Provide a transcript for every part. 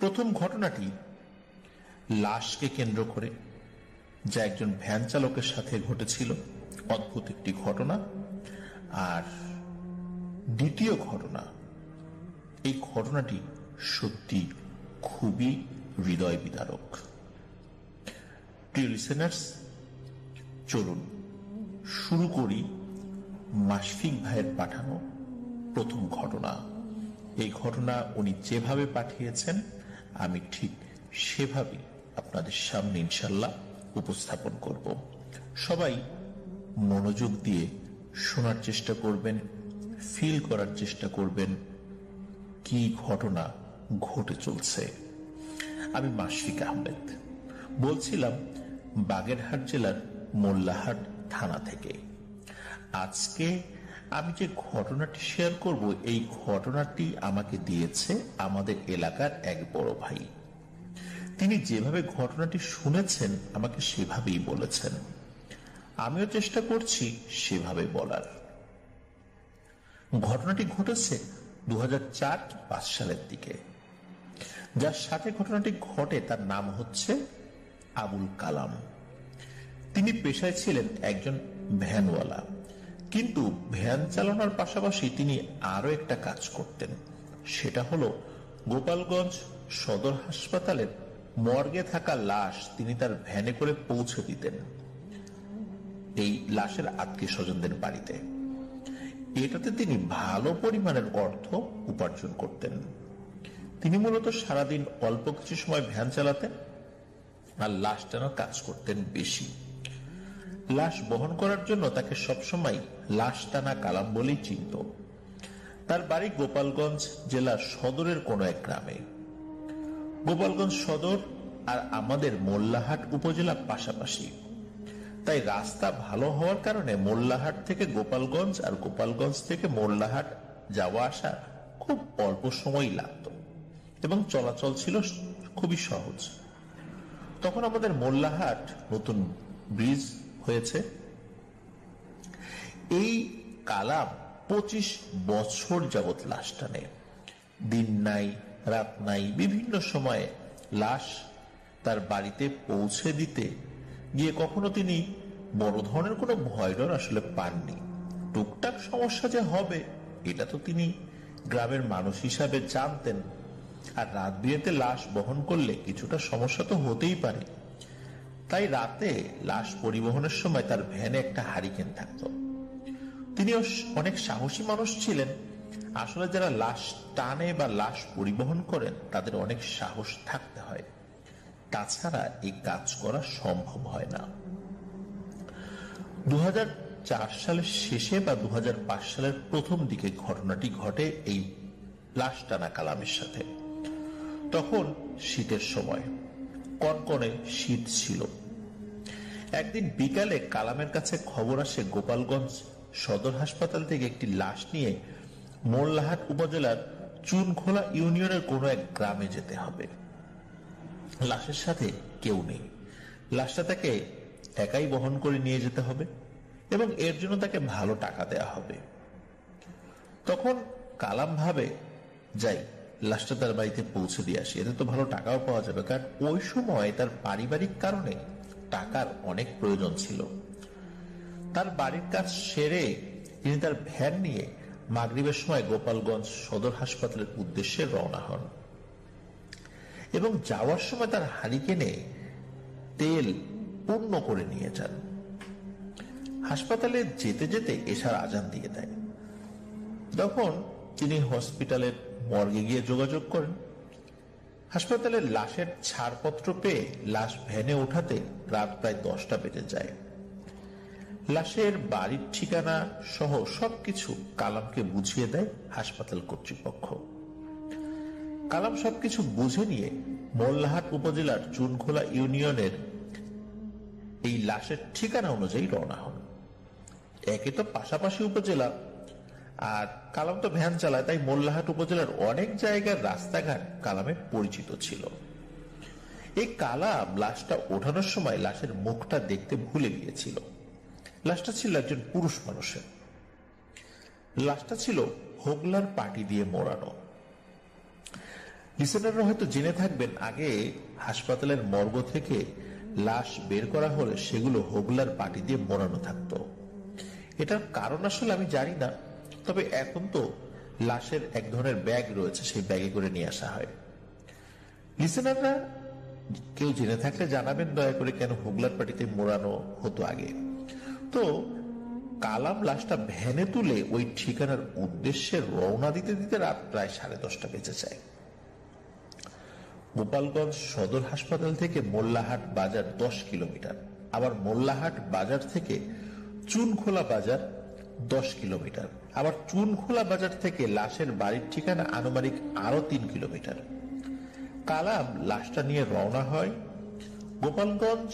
প্রথম ঘটনাটি লাশকে কেন্দ্র করে, যা একজন ভ্যান চালকের সাথে ঘটেছিল, অদ্ভুত একটি ঘটনা। আর দ্বিতীয় ঘটনা, এই ঘটনাটি সত্যি খুবই হৃদয় বিদারক। প্রিয় লিসেনার্স, চলুন শুরু করি মাশফিক ভাইয়ের পাঠানো প্রথম ঘটনা। এই ঘটনা উনি যেভাবে পাঠিয়েছেন আমি ঠিক সেভাবে আপনাদের সামনে ইনশাল্লাহ উপস্থাপন করব। সবাই মনোযোগ দিয়ে শোনার চেষ্টা করবেন, ফিল করার চেষ্টা করবেন কি ঘটনা ঘটে চলছে। আমি মাশফিক আহমেদ বলছিলাম বাগেরহাট জেলার মোল্লাহাট থানা থেকে। আজকে আমি যে ঘটনাটি শেয়ার করব, এই ঘটনাটি আমাকে দিয়েছে আমাদের এলাকার এক বড় ভাই। তিনি যেভাবে ঘটনাটি শুনেছেন আমাকে সেভাবেই বলেছেন, আমিও চেষ্টা করছি সেভাবে বলার। ঘটনাটি ঘটেছে 2004-5 সালের দিকে। যার সাথে ঘটনাটি ঘটে তার নাম হচ্ছে আবুল কালাম। তিনি পেশায় ছিলেন একজন ভ্যানওয়ালা, কিন্তু ভ্যান চালানোর পাশাপাশি তিনি আরো একটা কাজ করতেন। সেটা হলো গোপালগঞ্জ সদর হাসপাতালের মর্গে থাকা লাশ তিনি তার ভ্যানে করে পৌঁছে দিতেন এই লাশের আত্মীয় স্বজনদের বাড়িতে। এটাতে তিনি ভালো পরিমাণের অর্থ উপার্জন করতেন। তিনি মূলত সারাদিন অল্প কিছু সময় ভ্যান চালাতেন আর লাশ টানার কাজ করতেন বেশি। লাশ বহন করার জন্য তাকে সবসময় লাশ টানা কালাম বলেই চিনত। তার বাড়ি গোপালগঞ্জ জেলার সদরের কোন এক গ্রামে। গোপালগঞ্জ সদর আর আমাদের মোল্লাহাট উপজেলা পাশাপাশি, তাই রাস্তা ভালো হওয়ার কারণে মোল্লাহাট থেকে গোপালগঞ্জ আর গোপালগঞ্জ থেকে মোল্লাহাট যাওয়া আসা খুব অল্প সময় লাগত এবং চলাচল ছিল খুবই সহজ। তখন আমাদের মোল্লাহাট নতুন ব্রিজ হয়েছে। এই কালাম 25 বছর যাবৎ লাশ টানে। দিন নাই রাত নাই, বিভিন্ন সময়ে লাশ তার বাড়িতে পৌঁছে দিতে গিয়ে কখনো তিনি বড় ধরনের কোনো ভয় ডর আসলে পাননি। টুকটাক সমস্যা যে হবে এটা তো তিনি গ্রামের মানুষ হিসাবে জানতেন। আর রাত বিরেতে লাশ বহন করলে কিছুটা সমস্যা তো হতেই পারে। তাই রাতে লাশ পরিবহনের সময় তার ভ্যানে একটা হারিকেন থাকত। তিনি অনেক সাহসী মানুষ ছিলেন। আসলে যারা লাশ টানে বা লাশ পরিবহন করেন তাদের অনেক সাহস থাকতে হয়, তাছাড়া এই কাজ করা সম্ভব হয় না। 2004 সালের শেষে বা 2005 সালের প্রথম দিকে ঘটনাটি ঘটে এই লাশ টানা কালামের সাথে। তখন শীতের সময়, কনকনে শীত ছিল। একদিন বিকালে কালামের কাছে খবর আসে গোপালগঞ্জ সদর হাসপাতাল থেকে একটি লাশ নিয়ে মোল্লাহাট উপজেলার চুনখোলা ইউনিয়নের কোনো এক গ্রামে যেতে হবে। লাশের সাথে কেউ নেই। লাশটা তাকে একাই বহন করে নিয়ে যেতে হবে এবং এর জন্য তাকে ভালো টাকা দেয়া হবে। তখন কালাম ভাবে, যাই লাশটা তার বাড়িতে পৌঁছে দিয়ে আসি, এতে তো ভালো টাকাও পাওয়া যাবে। কারণ ওই সময় তার পারিবারিক কারণে টাকার অনেক প্রয়োজন ছিল। তার বাড়ির কাজ সেরে তিনি তার ভ্যান নিয়ে মাগরিবের সময় গোপালগঞ্জ সদর হাসপাতালের উদ্দেশ্যে রওনা হন এবং যাওয়ার সময় তার হারিকেনে তেল পূর্ণ করে নিয়ে যান। হাসপাতালে যেতে যেতে এশার আজান দিয়ে দেয়। তখন তিনি হসপিটালের মর্গে গিয়ে যোগাযোগ করেন। হাসপাতালের লাশের ছাড়পত্র পেয়ে লাশ ভ্যানে ওঠাতে রাত প্রায় 10টা বেজে যায়। লাশের বাড়ির ঠিকানা সহ সবকিছু কালামকে বুঝিয়ে দেয় হাসপাতাল কর্তৃপক্ষ। কালাম সবকিছু বুঝে নিয়ে মোল্লাহাট উপজেলার চুনখোলা ইউনিয়নের এই লাশের ঠিকানা অনুযায়ী রওনা হন। একে তো পাশাপাশি উপজেলা, আর কালাম তো ভ্যান চালায়, তাই মোল্লাহাট উপজেলার অনেক জায়গার রাস্তাঘাট কালামের পরিচিত ছিল। এই কালাম লাশটা ওঠানোর সময় লাশের মুখটা দেখতে ভুলে গিয়েছিল। লাশটা ছিল একজন পুরুষ মানুষের। লাশটা ছিল হোগলার পাটি দিয়ে মোড়ানো। লিসেনাররা হয়তো জেনে থাকবেন, আগে হাসপাতালের মর্গ থেকে লাশ বের করা হলে সেগুলো হোগলার পাটি দিয়ে মোড়ানো থাকতো। এটার কারণ আসলে আমি জানি না, তবে এখন তো লাশের এক ধরনের ব্যাগ রয়েছে, সেই ব্যাগে করে নিয়ে আসা হয়। লিসেনাররা কেউ জেনে থাকলে জানাবেন দয়া করে, কেন হোগলার পাটিতে মোড়ানো হতো আগে। তো কালাম লাশটা ভ্যানে তুলে ওই ঠিকানার উদ্দেশ্যে রওনা দিতে দিতে রাত প্রায় 10:30 বেজে যায়। গোপালগঞ্জ সদর হাসপাতাল থেকে মোল্লাহাট বাজার 10 কিলোমিটার, আবার মোল্লাহাট বাজার থেকে চুনখোলা বাজার 10 কিলোমিটার, আবার চুনখোলা বাজার থেকে লাশের বাড়ির ঠিকানা আনুমানিক আরো 3 কিলোমিটার। কালাম লাশটা নিয়ে রওনা হয়। গোপালগঞ্জ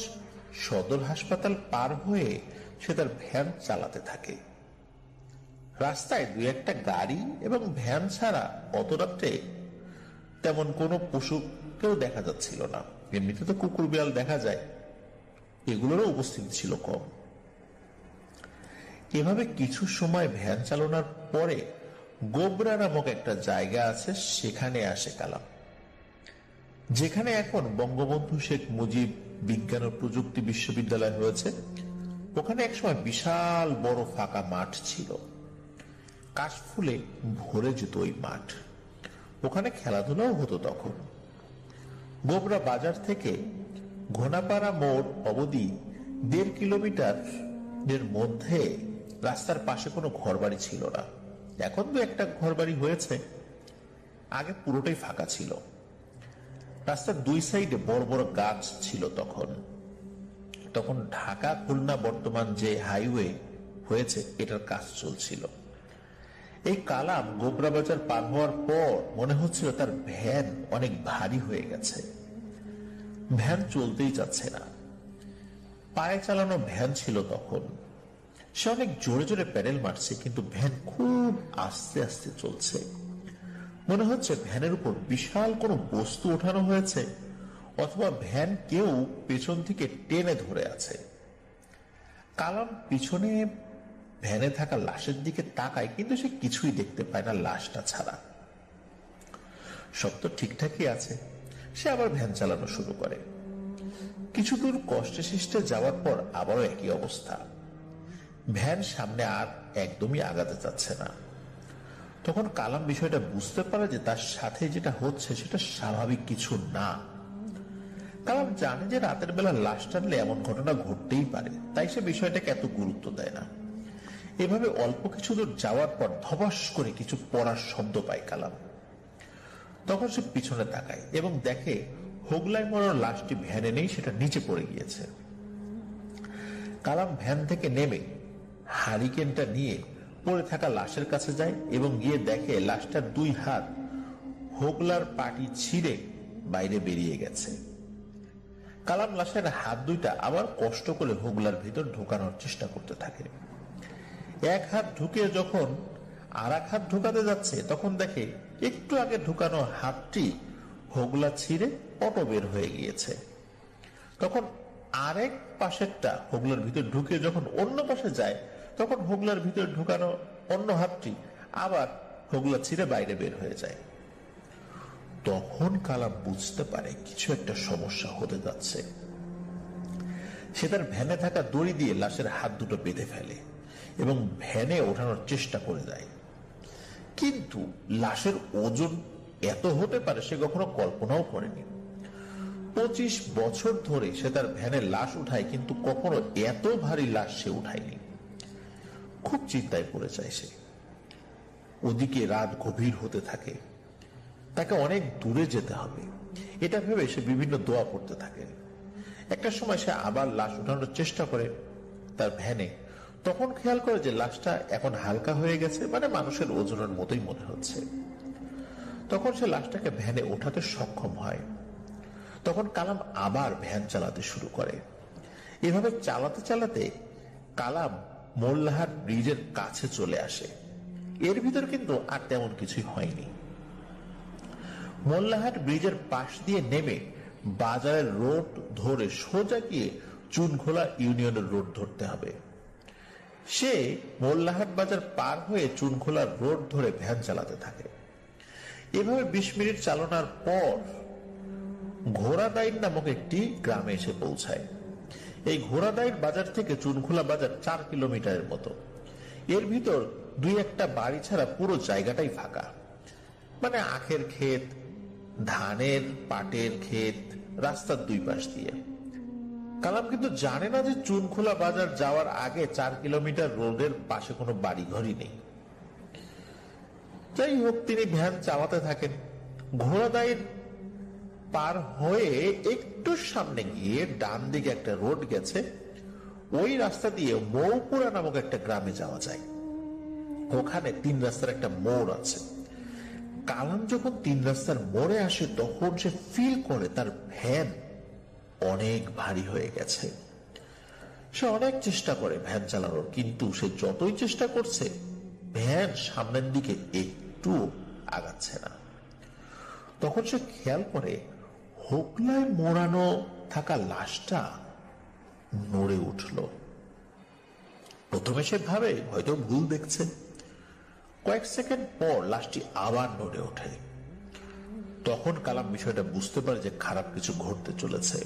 সদর হাসপাতাল পার হয়ে সে তার ভ্যান চালাতে থাকে। রাস্তায় দুই একটা গাড়ি এবং ভ্যান ছাড়া অত রাত্রে তেমন কোনো পশু কেউ দেখা যাচ্ছিল না। এমনিতে তো কুকুর বিড়াল দেখা যায়, এগুলোরও উপস্থিতি ছিল কম। এভাবে কিছু সময় ভ্যান চালানোর পরে গোবরা নামক একটা জায়গা আছে, সেখানে আসে কালাম, যেখানে এখন বঙ্গবন্ধু শেখ মুজিব বিজ্ঞান ও প্রযুক্তি বিশ্ববিদ্যালয় হয়েছে। ওখানে একসময় বিশাল বড় ফাঁকা মাঠ ছিল, কাশফুলে ভরে যেত ওই মাঠ। ওখানে খেলাধুলাও হতো তখন। গোবরা বাজার থেকে ঘোনাপাড়া মোড় অবধি 1.5 কিলোমিটার এর মধ্যে রাস্তার পাশে কোনো ঘরবাড়ি ছিল না। এখন তো একটা ঘরবাড়ি হয়েছে, আগে পুরোটাই ফাঁকা ছিল। রাস্তার দুই সাইডে বড় বড় গাছ ছিল। তখন ঢাকা খুলনা বর্তমান যে হাইওয়ে হয়েছে, এটার কাজ চলছিল। এই কালাম গোবরা বাজার পার হওয়ার পর মনে হচ্ছিল তার ভ্যান অনেক ভারী হয়ে গেছে। ভ্যান চলতেই যাচ্ছে না, পায়ে চালানো ভ্যান ছিল তখন। সে অনেক জোরে জোরে প্যাডেল মারছে, কিন্তু ভ্যান খুব আস্তে আস্তে চলছে। মনে হচ্ছে ভ্যানের উপর বিশাল কোনো বস্তু ওঠানো হয়েছে, অথবা ভ্যান কেউ পেছন থেকে টেনে ধরে আছে। কালাম পিছনে ভ্যানে থাকা লাশের দিকে তাকায়, কিন্তু সে কিছুই দেখতে পায় না লাশটা ছাড়া। সব তো ঠিকঠাকই আছে। সে আবার ভ্যান চালানো শুরু করে। কিছু দূর কষ্টে শিষ্টে যাওয়ার পর আবারও একই অবস্থা। ভ্যান সামনে আর একদমই আগাতে চাচ্ছে না। তখন কালাম বিষয়টা বুঝতে পারে যে তার সাথে যেটা হচ্ছে সেটা স্বাভাবিক কিছু না। কালাম জানে যে রাতের বেলা লাশ টানলে এমন ঘটনা ঘটতেই পারে, তাই সে বিষয়টাকে এত গুরুত্ব দেয় না। এভাবে অল্প কিছু দূর যাওয়ার পর ধপাস করে কিছু পড়ার শব্দ পায় কালাম। তখন সে পিছনে তাকায় এবং দেখে হোগলায় মরার লাশটি ভ্যানে নেই, সেটা নিচে পড়ে গিয়েছে। কালাম ভ্যান থেকে নেমে হারিকেনটা নিয়ে পড়ে থাকা লাশের কাছে যায় এবং গিয়ে দেখে লাশটার 2 হাত হোগলার পাটি ছিঁড়ে বাইরে বেরিয়ে গেছে। কালাম লাশের হাত 2টা আবার কষ্ট করে হোগলার ভিতর ঢোকানোর চেষ্টা করতে থাকে। এক হাত ঢুকে যখন আর এক হাত ঢুকাতে যাচ্ছে, তখন দেখে একটু আগে ঢুকানো হাতটি হোগলা ছিঁড়ে পটো বের হয়ে গিয়েছে। তখন আরেক পাশেরটা হোগলার ভিতর ঢুকে যখন অন্য পাশে যায়, তখন হোগলার ভিতর ঢুকানো অন্য হাতটি আবার হোগলা ছিঁড়ে বাইরে বের হয়ে যায়। তখন কালাম বুঝতে পারে কিছু একটা সমস্যা হতে যাচ্ছে। সে তার ভ্যানে থাকা দড়ি দিয়ে লাশের হাত 2টো বেঁধে ফেলে এবং ভ্যানে ওঠানোর চেষ্টা করে যায়। কিন্তু লাশের ওজন এত হতে পারে সে কখনো কল্পনাও করেনি। 25 বছর ধরে সে তার ভ্যানে লাশ উঠায়, কিন্তু কখনো এত ভারী লাশ সে উঠায়নি। খুব চিন্তায় পড়ে যায় সে। ওদিকে রাত গভীর হতে থাকে, তাকে অনেক দূরে যেতে হবে, এটা ভেবে সে বিভিন্ন দোয়া পড়তে থাকে। একটা সময় সে আবার লাশ উঠানোর চেষ্টা করে তার ভ্যানে। তখন খেয়াল করে যে লাশটা এখন হালকা হয়ে গেছে, মানে মানুষের ওজনের মতোই মনে হচ্ছে। তখন সে লাশটাকে ভ্যানে ওঠাতে সক্ষম হয়। তখন কালাম আবার ভ্যান চালাতে শুরু করে। এভাবে চালাতে চালাতে কালাম মোল্লাহাট ব্রিজের কাছে চলে আসে। এর ভিতর কিন্তু আর তেমন কিছুই হয়নি। মোল্লাহাট ব্রিজের পাশ দিয়ে নেমে বাজারের রোড ধরে সোজা গিয়ে চুনখোলা ইউনিয়নের রোড ধরতে হবে। সে মোল্লাহাট বাজার পার হয়ে চুনখোলা রোড ধরে ভ্যান চালাতে থাকে। এভাবে 20 মিনিট চালানোর পর ঘোড়াদাইর নামক একটি গ্রামে এসে পৌঁছায়। এই ঘোড়াদাইর বাজার থেকে চুনখোলা বাজার 4 কিলোমিটারের মতো। এর ভিতর 2-1টা বাড়ি ছাড়া পুরো জায়গাটাই ফাঁকা, মানে আখের ক্ষেত, ধানের পাটের ক্ষেত, রাস্তার 2 পাশ দিয়ে। কালাম কিন্তু জানে না যে চুনখোলা বাজার যাওয়ার আগে 4 কিলোমিটার রোডের পাশে কোনো বাড়ি ঘরই নেই। যাই হোক, তিনি ভ্যান চালাতে থাকেন। ঘোড়াদাইর পার হয়ে একটু সামনে গিয়ে ডান দিকে একটা রোড গেছে, ওই রাস্তা দিয়ে মৌপুরা নামক একটা গ্রামে যাওয়া যায়। ওখানে 3 রাস্তার একটা মোড় আছে। কালাম যখন 3 রাস্তার মোড়ে আসে তখন সে ফিল করে তার ভ্যান অনেক ভারী হয়ে গেছে। সে অনেক চেষ্টা করে ভ্যান চালানোর, কিন্তু সে যতই চেষ্টা করছে ভ্যান সামনের দিকে একটু আগাচ্ছে না। তখন সে খেয়াল করে হোকলায় মোড়ানো থাকা লাশটা নড়ে উঠল। প্রথমে সে ভাবে হয়তো ভুল দেখছে। কয়েক সেকেন্ড পর লাশটি আবার নড়ে ওঠে। তখন কালাম বিষয়টা বুঝতে পারে যে খারাপ কিছু ঘটতে চলেছে।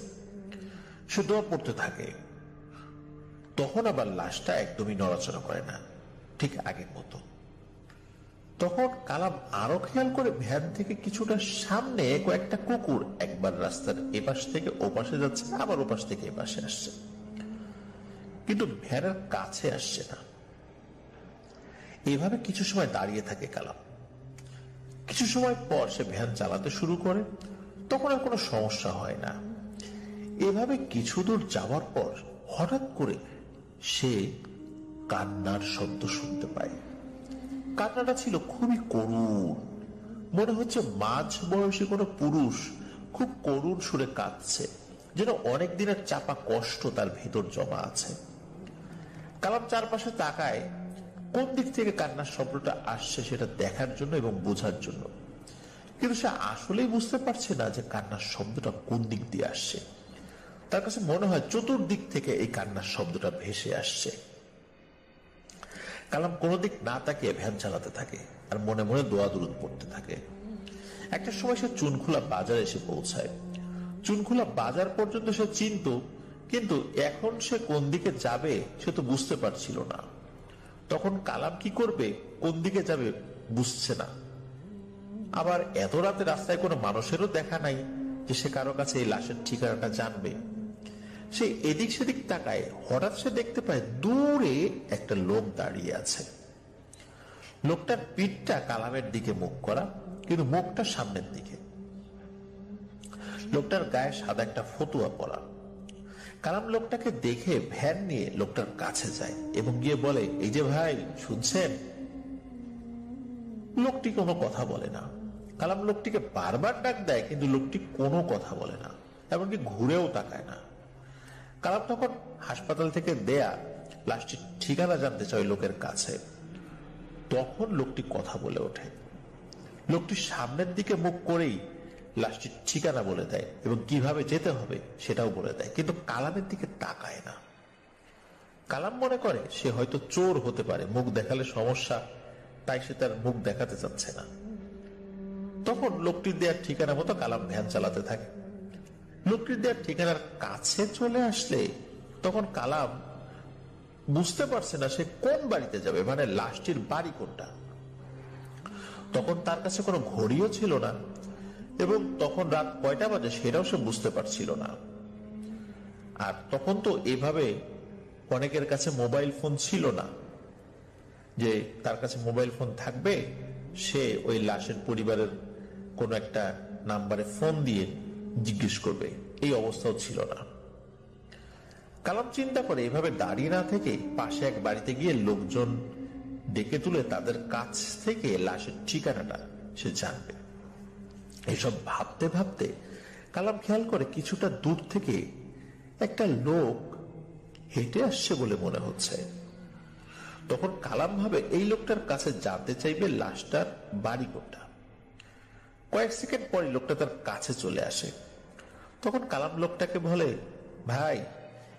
সে দৌড় পড়তে থাকে। তখন আবার লাশটা একদমই নড়াচড়া করে না, ঠিক আগের মতো। তখন কালাম আরো খেয়াল করে ভ্যান থেকে কিছুটা সামনে কয়েকটা কুকুর একবার রাস্তার এপাশ থেকে ওপাশে যাচ্ছে, আবার ওপাশ থেকে এপাশে আসছে, কিন্তু ভ্যানের কাছে আসছে না। এভাবে কিছু সময় দাঁড়িয়ে থাকে কালাম। কিছু সময় পর সে ভ্যান চালাতে শুরু করে। তখন আর কোনো সমস্যা হয় না। এভাবে কিছু দূর যাওয়ার পর হঠাৎ করে সে কান্নার শব্দ শুনতে পায়। কান্নাটা ছিল খুবই করুণ। মনে হচ্ছে মাঝ বয়সী কোনো পুরুষ খুব করুণ সুরে কাঁদছে, যেন অনেক দিনের চাপা কষ্ট তার ভেতর জমা আছে। কালাম চারপাশে তাকায় কোন দিক থেকে কান্নার শব্দটা আসছে সেটা দেখার জন্য এবং বোঝার জন্য, কিন্তু সে আসলেই বুঝতে পারছে না যে কান্নার শব্দটা কোন দিক দিয়ে আসছে। তার কাছে মনে হয় চতুর্দিক থেকে এই কান্নার শব্দটা ভেসে আসছে। কালাম কোনো দিক না তাকিয়ে ভ্যান চালাতে থাকে আর মনে মনে দোয়া দুরুদ পড়তে থাকে। একটা সময় সে চুনখোলা বাজারে এসে পৌঁছায়। চুনখোলা বাজার পর্যন্ত সে চিনত, কিন্তু এখন সে কোন দিকে যাবে সে তো বুঝতে পারছিল না। তখন কালাম কি করবে, কোন দিকে যাবে বুঝছে না। আবার এত রাতে রাস্তায় কোনো মানুষেরও দেখা নাই যে সে কারো কাছে এই লাশের ঠিকানাটা জানবে। সে এদিক সেদিক তাকায়, হঠাৎ সে দেখতে পায় দূরে একটা লোক দাঁড়িয়ে আছে। লোকটার পিঠটা কালামের দিকে মুখ করা, কিন্তু মুখটা সামনের দিকে। লোকটার গায়ে সাদা একটা ফতুয়া পরা। কালাম লোকটাকে দেখে ভ্যান নিয়ে লোকটার কাছে যায় এবং গিয়ে বলে, এই যে ভাই, শুনছেন? লোকটি কোনো কথা বলে না। কালাম লোকটিকে বারবার ডাক দেয়, কিন্তু লোকটি কোনো কথা বলে না, এমনকি ঘুরেও তাকায় না। কালাম তখন হাসপাতাল থেকে দেয়া লাশটির ঠিকানা জানতে চায় লোকের কাছে। তখন লোকটি কথা বলে ওঠে। লোকটি সামনের দিকে মুখ করেই লাশটির ঠিকানা বলে দেয় এবং কিভাবে যেতে হবে সেটাও বলে দেয়, কিন্তু কালামের দিকে তাকায় না। কালাম মনে করে সে হয়তো চোর হতে পারে, মুখ দেখালে সমস্যা, তাই সে তার মুখ দেখাতে চাচ্ছে না। তখন লোকটির দেওয়ার ঠিকানা মতো কালাম ভ্যান চালাতে থাকে। লোকটির দেওয়ার ঠিকানার কাছে চলে আসলে তখন কালাম বুঝতে পারছে না সে কোন বাড়িতে যাবে, মানে লাশটির বাড়ি কোনটা। তখন তার কাছে কোনো ঘড়িও ছিল না এবং তখন রাত কয়টা বাজে সেটাও সে বুঝতে পারছিল না। আর তখন তো এভাবে অনেকের কাছে মোবাইল ফোন ছিল না যে তার কাছে মোবাইল ফোন থাকবে, সে ওই লাশের পরিবারের কোন একটা নাম্বারে ফোন দিয়ে জিজ্ঞেস করবে, এই অবস্থাও ছিল না। কালাম চিন্তা করে এভাবে দাঁড়িয়ে না থেকে পাশে এক বাড়িতে গিয়ে লোকজন ডেকে তুলে তাদের কাছ থেকে লাশের ঠিকানাটা সে জানবে। এসব ভাবতে ভাবতে কালাম খেয়াল করে কিছুটা দূর থেকে একটা লোক হেঁটে আসছে বলে মনে হচ্ছে। তখন কালাম ভাবে এই লোকটার কাছে জানতে চাইবে লাশটার বাড়ি কোনটা। কয়েক সেকেন্ড পরে লোকটা তার কাছে চলে আসে। তখন কালাম লোকটাকে বলে, ভাই,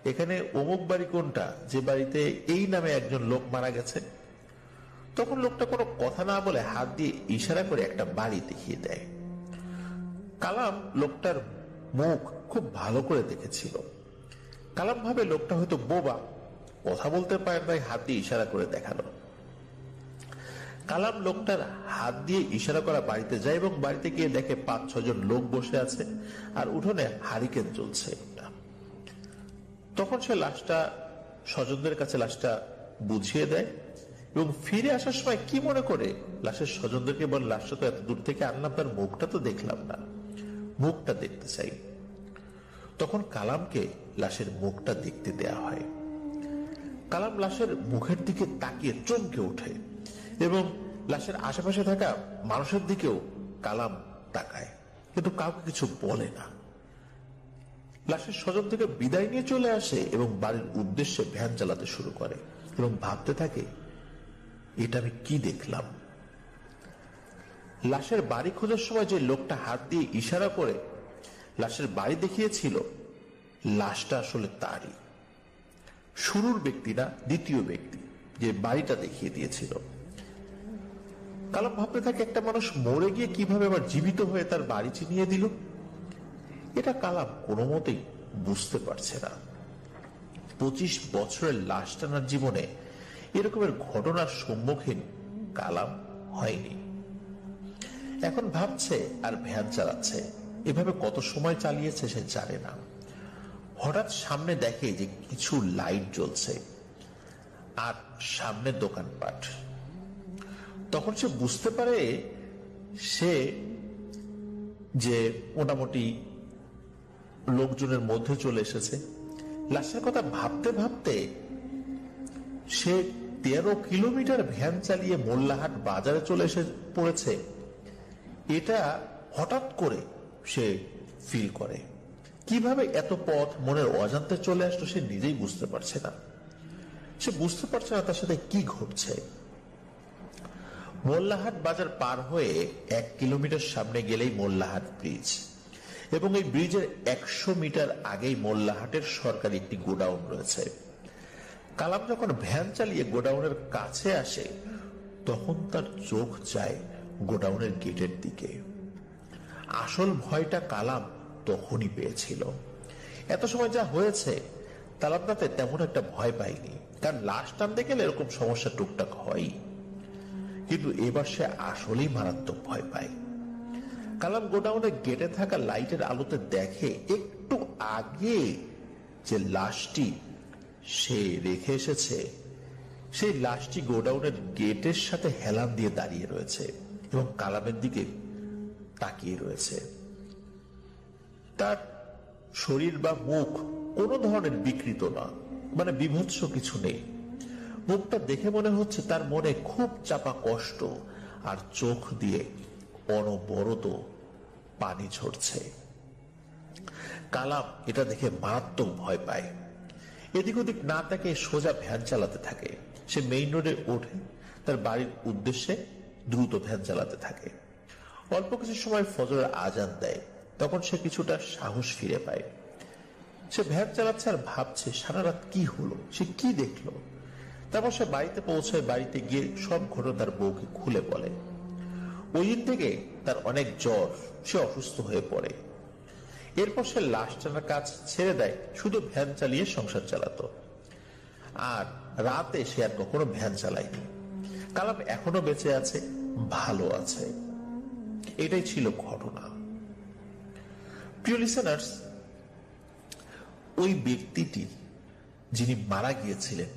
এখানে অমুক বাড়ি কোনটা, যে বাড়িতে এই নামে একজন লোক মারা গেছে? তখন লোকটা কোনো কথা না বলে হাত দিয়ে ইশারা করে একটা বাড়ি দেখিয়ে দেয়। কালাম লোকটার মুখ খুব ভালো করে দেখেছিল। কালাম ভাবে লোকটা হয়তো বোবা, কথা বলতে পারে, তাই হাত দিয়ে ইশারা করে দেখালো। কালাম লোকটার হাত দিয়ে ইশারা করা বাড়িতে যায় এবং বাড়িতে গিয়ে দেখে 5-6 জন লোক বসে আছে আর উঠোনে হারিকেন জ্বলছে। তখন সে লাশটা স্বজনদের কাছে লাশটা বুঝিয়ে দেয় এবং ফিরে আসার সময় কি মনে করে লাশের স্বজনদেরকে বলে, লাশটা তো এত দূর থেকে আনলাম, তার মুখটা তো দেখলাম না, মুখটা দেখতে চাই। তখন কালামকে লাশের মুখটা দেখতে দেয়া হয়। কালাম লাশের মুখের দিকে তাকিয়ে চমকে ওঠে এবং লাশের আশেপাশে থাকা মানুষের দিকেও কালাম তাকায়, কিন্তু কাউকে কিছু বলে না। লাশের স্বজন থেকে বিদায় নিয়ে চলে আসে এবং বাড়ির উদ্দেশ্যে ভ্যান চালাতে শুরু করে এবং ভাবতে থাকে, এটা আমি কি দেখলাম। লাশের বাড়ি খোঁজার সময় যে লোকটা হাত দিয়ে ইশারা করে লাশের বাড়ি দেখিয়েছিল, লাশটা আসলে তারই, শুরুর ব্যক্তি না, দ্বিতীয় ব্যক্তি যে বাড়িটা দেখিয়ে দিয়েছিল। কালাম ভাবতে থাকে, একটা মানুষ মরে গিয়ে কিভাবে আবার জীবিত হয়ে তার বাড়ি চিনিয়ে দিল। এটা কালাম কোনো মতেই বুঝতে পারছে না। 25 বছরের লাশ টানার জীবনে এরকমের ঘটনার সম্মুখীন কালাম হয়নি। এখন ভাবছে আর ভ্যান চালাচ্ছে, এভাবে কত সময় চালিয়েছে সে জানে না। হঠাৎ সামনে দেখে যে কিছু লাইট জ্বলছে আর সামনে দোকানপাট। তখন সে বুঝতে পারে সে যে মোটামুটি লোকজনের মধ্যে চলে এসেছে। লাশের কথা ভাবতে ভাবতে সে 13 কিলোমিটার ভ্যান চালিয়ে মোল্লাহাট বাজারে চলে এসে পড়েছে। এটা হঠাৎ করে সে ফিল করে। কিভাবে এত পথ মনের অজান্তে চলে আসলো সে নিজেই বুঝতে পারছে না। সে বুঝতে পারছে না তার সাথে কি ঘটছে। মোল্লাহাট বাজার পার হয়ে 1 কিলোমিটার সামনে গেলেই মোল্লাহাট ব্রিজ এবং এই ব্রিজের 100 মিটার আগেই মোল্লাহাটের সরকারি একটি গোডাউন রয়েছে। কালাম যখন ভ্যান চালিয়ে গোডাউনের কাছে আসে তখন তার চোখ যায় গোডাউনের গেটের দিকে। আসল ভয়টা কালাম তখনই পেয়েছিল। এত সময় যা হয়েছে কালাম তাতে তেমন একটা ভয় পায়নি, কারণ লাশ টানতে গেলে এরকম সমস্যা টুকটাক হয়, কিন্তু এবার সে আসলেই মারাত্মক ভয় পায়। কালাম গোডাউনের গেটে থাকা লাইটের আলোতে দেখে একটু আগে যে লাশটি সে রেখে এসেছে সেই লাশটি গোডাউনের গেটের সাথে হেলান দিয়ে দাঁড়িয়ে রয়েছে এবং কালামের দিকে তাকিয়ে রয়েছে। তার শরীর বা মুখ কোনো ধরনের বিকৃত না, মানে বিভৎস কিছু নেই। মুখটা দেখে মনে হচ্ছে তার মনে খুব চাপা কষ্ট আর চোখ দিয়ে অনবরত পানি ঝরছে। কালাম এটা দেখে মারাত্মক ভয় পায়। এদিক ওদিক না তাকে সোজা ভ্যান চালাতে থাকে। সে মেইন রোডে ওঠে, তার বাড়ির উদ্দেশ্যে দ্রুত ভ্যান চালাতে থাকে। অল্প কিছু সময় ফজরের আজান দেয়, তখন সে কিছুটা সাহস ফিরে পায়। সে ভ্যান চালাচ্ছে আর ভাবছে সারা রাত কি হলো, সে কি দেখলো। তারপর সে বাড়িতে পৌঁছায়। বাড়িতে গিয়ে সব ঘটনা তার বউকে খুলে বলে। ওই দিন থেকে তার অনেক জ্বর, সে অসুস্থ হয়ে পড়ে। এরপর সে লাশ টানার কাজ ছেড়ে দেয়, শুধু ভ্যান চালিয়ে সংসার চালাতো। আর রাতে সে আর কখনো ভ্যান চালায়নি। কালাম এখনো বেঁচে আছে, ভালো আছে। এটাই ছিল ঘটনা। প্রিয় লিসেনার্স, ওই ব্যক্তিটি যিনি মারা গিয়েছিলেন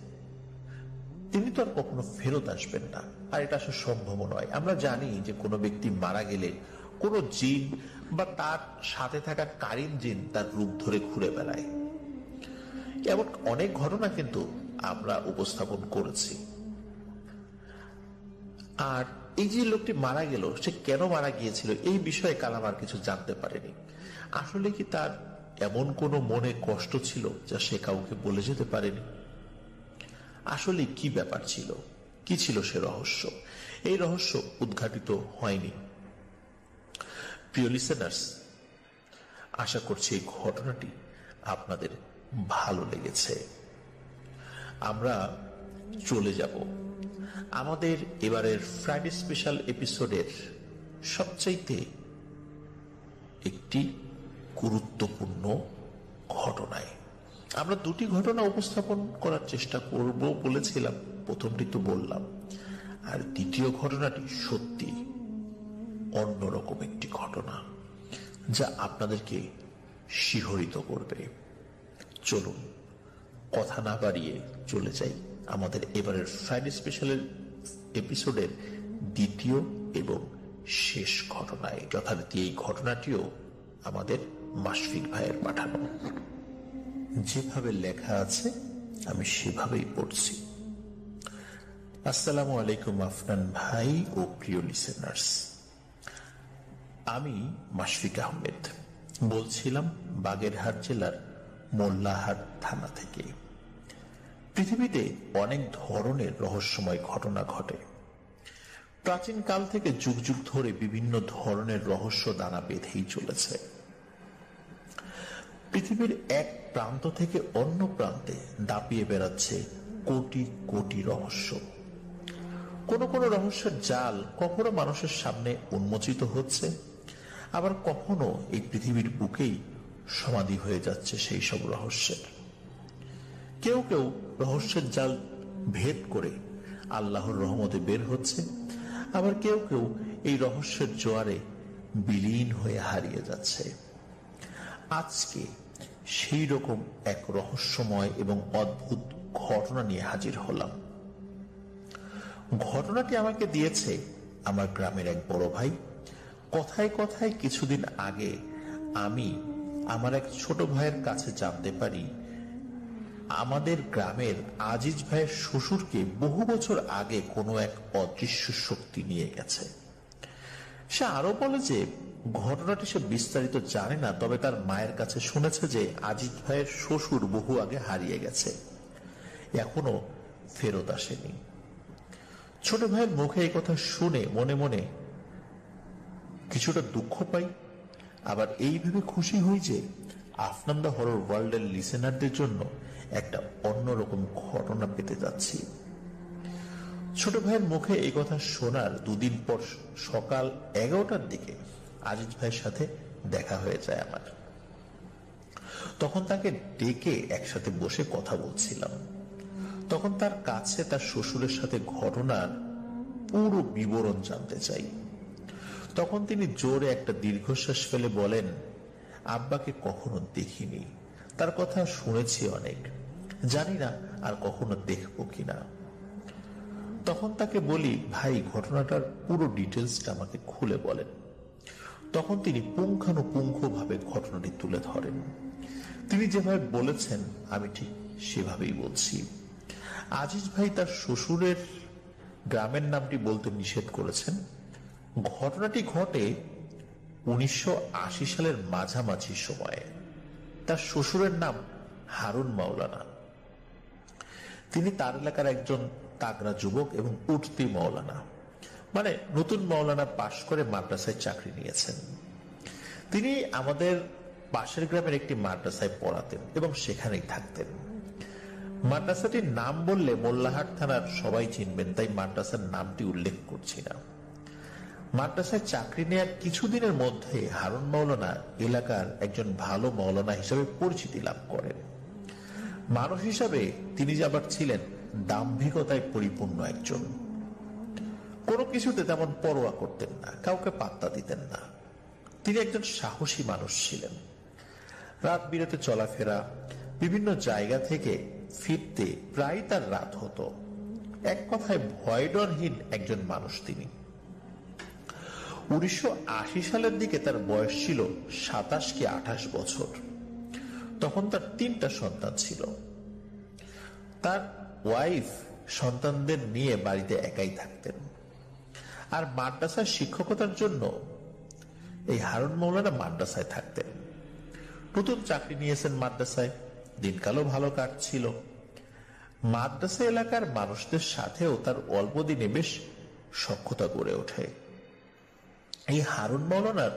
তিনি তো আর কখনো ফেরত আসবেন না, আর এটা আসলে সম্ভব নয়। আমরা জানি যে কোনো ব্যক্তি মারা গেলে কোনো জিন বা তার সাথে থাকা কারিন জিন তার রূপ ধরে ঘুরে বেড়ায়। এমন অনেক ঘটনা কিন্তু আমরা উপস্থাপন করেছি। আর এই যে লোকটি মারা গেল, সে কেন মারা গিয়েছিল এই বিষয়ে কালাম আর কিছু জানতে পারেনি। আসলে কি তার এমন কোনো মনে কষ্ট ছিল যা সে কাউকে বলে যেতে পারেনি? আসলে কি ব্যাপার ছিল, কি ছিল সে রহস্য? এই রহস্য উদ্ঘাটিত হয়নি। প্রিয় লিসেনার্স, আশা করছি এই ঘটনাটি আপনাদের ভালো লেগেছে। আমরা চলে যাব আমাদের এবারের ফ্রাইডে স্পেশাল এপিসোডের সবচাইতে একটি গুরুত্বপূর্ণ ঘটনায় আমরা দুটি ঘটনা উপস্থাপন করার চেষ্টা করব বলেছিলাম। প্রথমটি তো বললাম, আর দ্বিতীয় ঘটনাটি সত্যি অন্যরকম একটি ঘটনা যা আপনাদেরকে শিহরিত করবে। চলুন কথা না বাড়িয়ে চলে যাই আমাদের এবারের ফ্রাইডে স্পেশালের এপিসোডের দ্বিতীয় এবং শেষ ঘটনায়। যথারীতি এই ঘটনাটিও আমাদের মাশফিক ভাইয়ের পাঠানো। যেভাবে লেখা আছে আমি সেভাবেই পড়ছি। আসসালামু আলাইকুম আফনান ভাই ও প্রিয় লিসেনার্স, আমি মাশফিক আহমেদ বলছিলাম বাগেরহাট জেলার মোল্লাহাট থানা থেকে। পৃথিবীতে অনেক ধরনের রহস্যময় ঘটনা ঘটে। প্রাচীন কাল থেকে যুগ যুগ ধরে বিভিন্ন ধরনের রহস্য দানা বেঁধেই চলেছে। পৃথিবীর এক প্রান্ত থেকে অন্য প্রান্তে দাপিয়ে বেড়াচ্ছে কোটি কোটি রহস্য। কোন কোন রহস্যের জাল কখনো মানুষের সামনে উন্মোচিত হচ্ছে, আবার কখনো এই পৃথিবীর বুকেই সমাধি হয়ে যাচ্ছে সেই সব রহস্যের। কেউ কেউ রহস্যের জাল ভেদ করে আল্লাহর রহমতে বের হচ্ছে, আবার কেউ কেউ এই রহস্যের জোয়ারে বিলীন হয়ে হারিয়ে যাচ্ছে। আজকে সেই রকম এক রহস্যময় এবং অদ্ভুত ঘটনা নিয়ে হাজির হলাম। ঘটনাটি আমাকে দিয়েছে আমার গ্রামের এক বড় ভাই। কথায় কথায় কিছুদিন আগে আমি আমার এক ছোট ভাইয়ের কাছে জানতে পারি আমাদের গ্রামের আজিজ ভাইয়ের শ্বশুরকে বহু বছর আগে কোনো এক অদৃশ্য শক্তি নিয়ে গেছে। সে আরো বলে যে ঘটনাটি সে বিস্তারিত জানে না, তবে তার মায়ের কাছে শুনেছে যে আজিজ ভাইয়ের শ্বশুর বহু আগে হারিয়ে গেছে, এখনো ফেরত আসেনি। ছোট ভাইয়ের মুখে এই কথা শুনে মনে মনে কিছুটা দুঃখ পাই, আবার এই ভেবে খুশি হই যে আফনান দ্য হরর ওয়ার্ল্ডের লিসেনারদের জন্য একটা অন্যরকম ঘটনা পেতে যাচ্ছি। ছোট ভাইয়ের মুখে এই কথা শোনার দুদিন পর সকাল 11টার দিকে আজিজ ভাইয়ের সাথে দেখা হয়ে যায় আমার। তখন তাকে ডেকে একসাথে বসে কথা বলছিলাম। তখন তার কাছে তার শ্বশুরের সাথে ঘটনার পুরো বিবরণ জানতে চাই। তখন তিনি জোরে একটা দীর্ঘশ্বাস ফেলে বলেন, আব্বাকে কখনো দেখিনি, তার কথা শুনেছি অনেক, জানি না আর কখনো দেখবো কিনা। তখন তাকে বলি, ভাই ঘটনাটার পুরো ডিটেলসটা আমাকে খুলে বলেন। তখন তিনি পুঙ্খানুপুঙ্খ ভাবে ঘটনাটি তুলে ধরেন। তিনি যেভাবে বলেছেন আমি ঠিক সেভাবেই বলছি। আজিজ ভাই তার শ্বশুরের গ্রামের নামটি বলতে নিষেধ করেছেন। ঘটনাটি ঘটে 1980 সালের মাঝামাঝি সময়ে। তার শ্বশুরের নাম হারুন মাওলানা। তিনি তার এলাকার একজন তাগড়া যুবক এবং উঠতি মাওলানা, মানে নতুন মাওলানা পাশ করে মাদ্রাসায় চাকরি নিয়েছেন। তিনি আমাদের পাশের গ্রামের একটি মাদ্রাসায় পড়াতেন এবং সেখানেই থাকতেন। মাদ্রাসাটির নাম বললে মোল্লাহাট থানার সবাই চিনবেন, তাই মাদ্রাসার নামটি উল্লেখ করছি না। মাদ্রাসায় চাকরি নেয়ার কিছুদিনের মধ্যে হারুন মাওলানা এলাকার একজন ভালো মাওলানা হিসেবে পরিচিতি লাভ করেন। মানুষ হিসাবে তিনি যে আবার ছিলেন দাম্ভিকতায় পরিপূর্ণ একজন। কোনো কিছুতে তেমন পরোয়া করতেন না, কাউকে পাত্তা দিতেন না। তিনি একজন সাহসী মানুষ ছিলেন। রাত বিরেতে চলাফেরা, বিভিন্ন জায়গা থেকে ফিরতে প্রায় তার রাত হতো। এক কথায় ভয়ডরহীন একজন মানুষ তিনি। 1980 সালের দিকে তার বয়স ছিল 27 কি 28 বছর। তখন তার 3টা সন্তান ছিল। তার ওয়াইফ সন্তানদের নিয়ে বাড়িতে একাই থাকতেন। আর মাদ্রাসার শিক্ষকতার জন্য এই হারুন মাওলানা মাদ্রাসায় থাকতেন। নতুন চাকরি নিয়েছেন মাদ্রাসায়, দিনকালও ভালো কাটছিল। মাদ্রাসা এলাকার মানুষদের সাথেও তার অল্প দিনে বেশ সখ্যতা গড়ে ওঠে। এই হারুন মাওলানার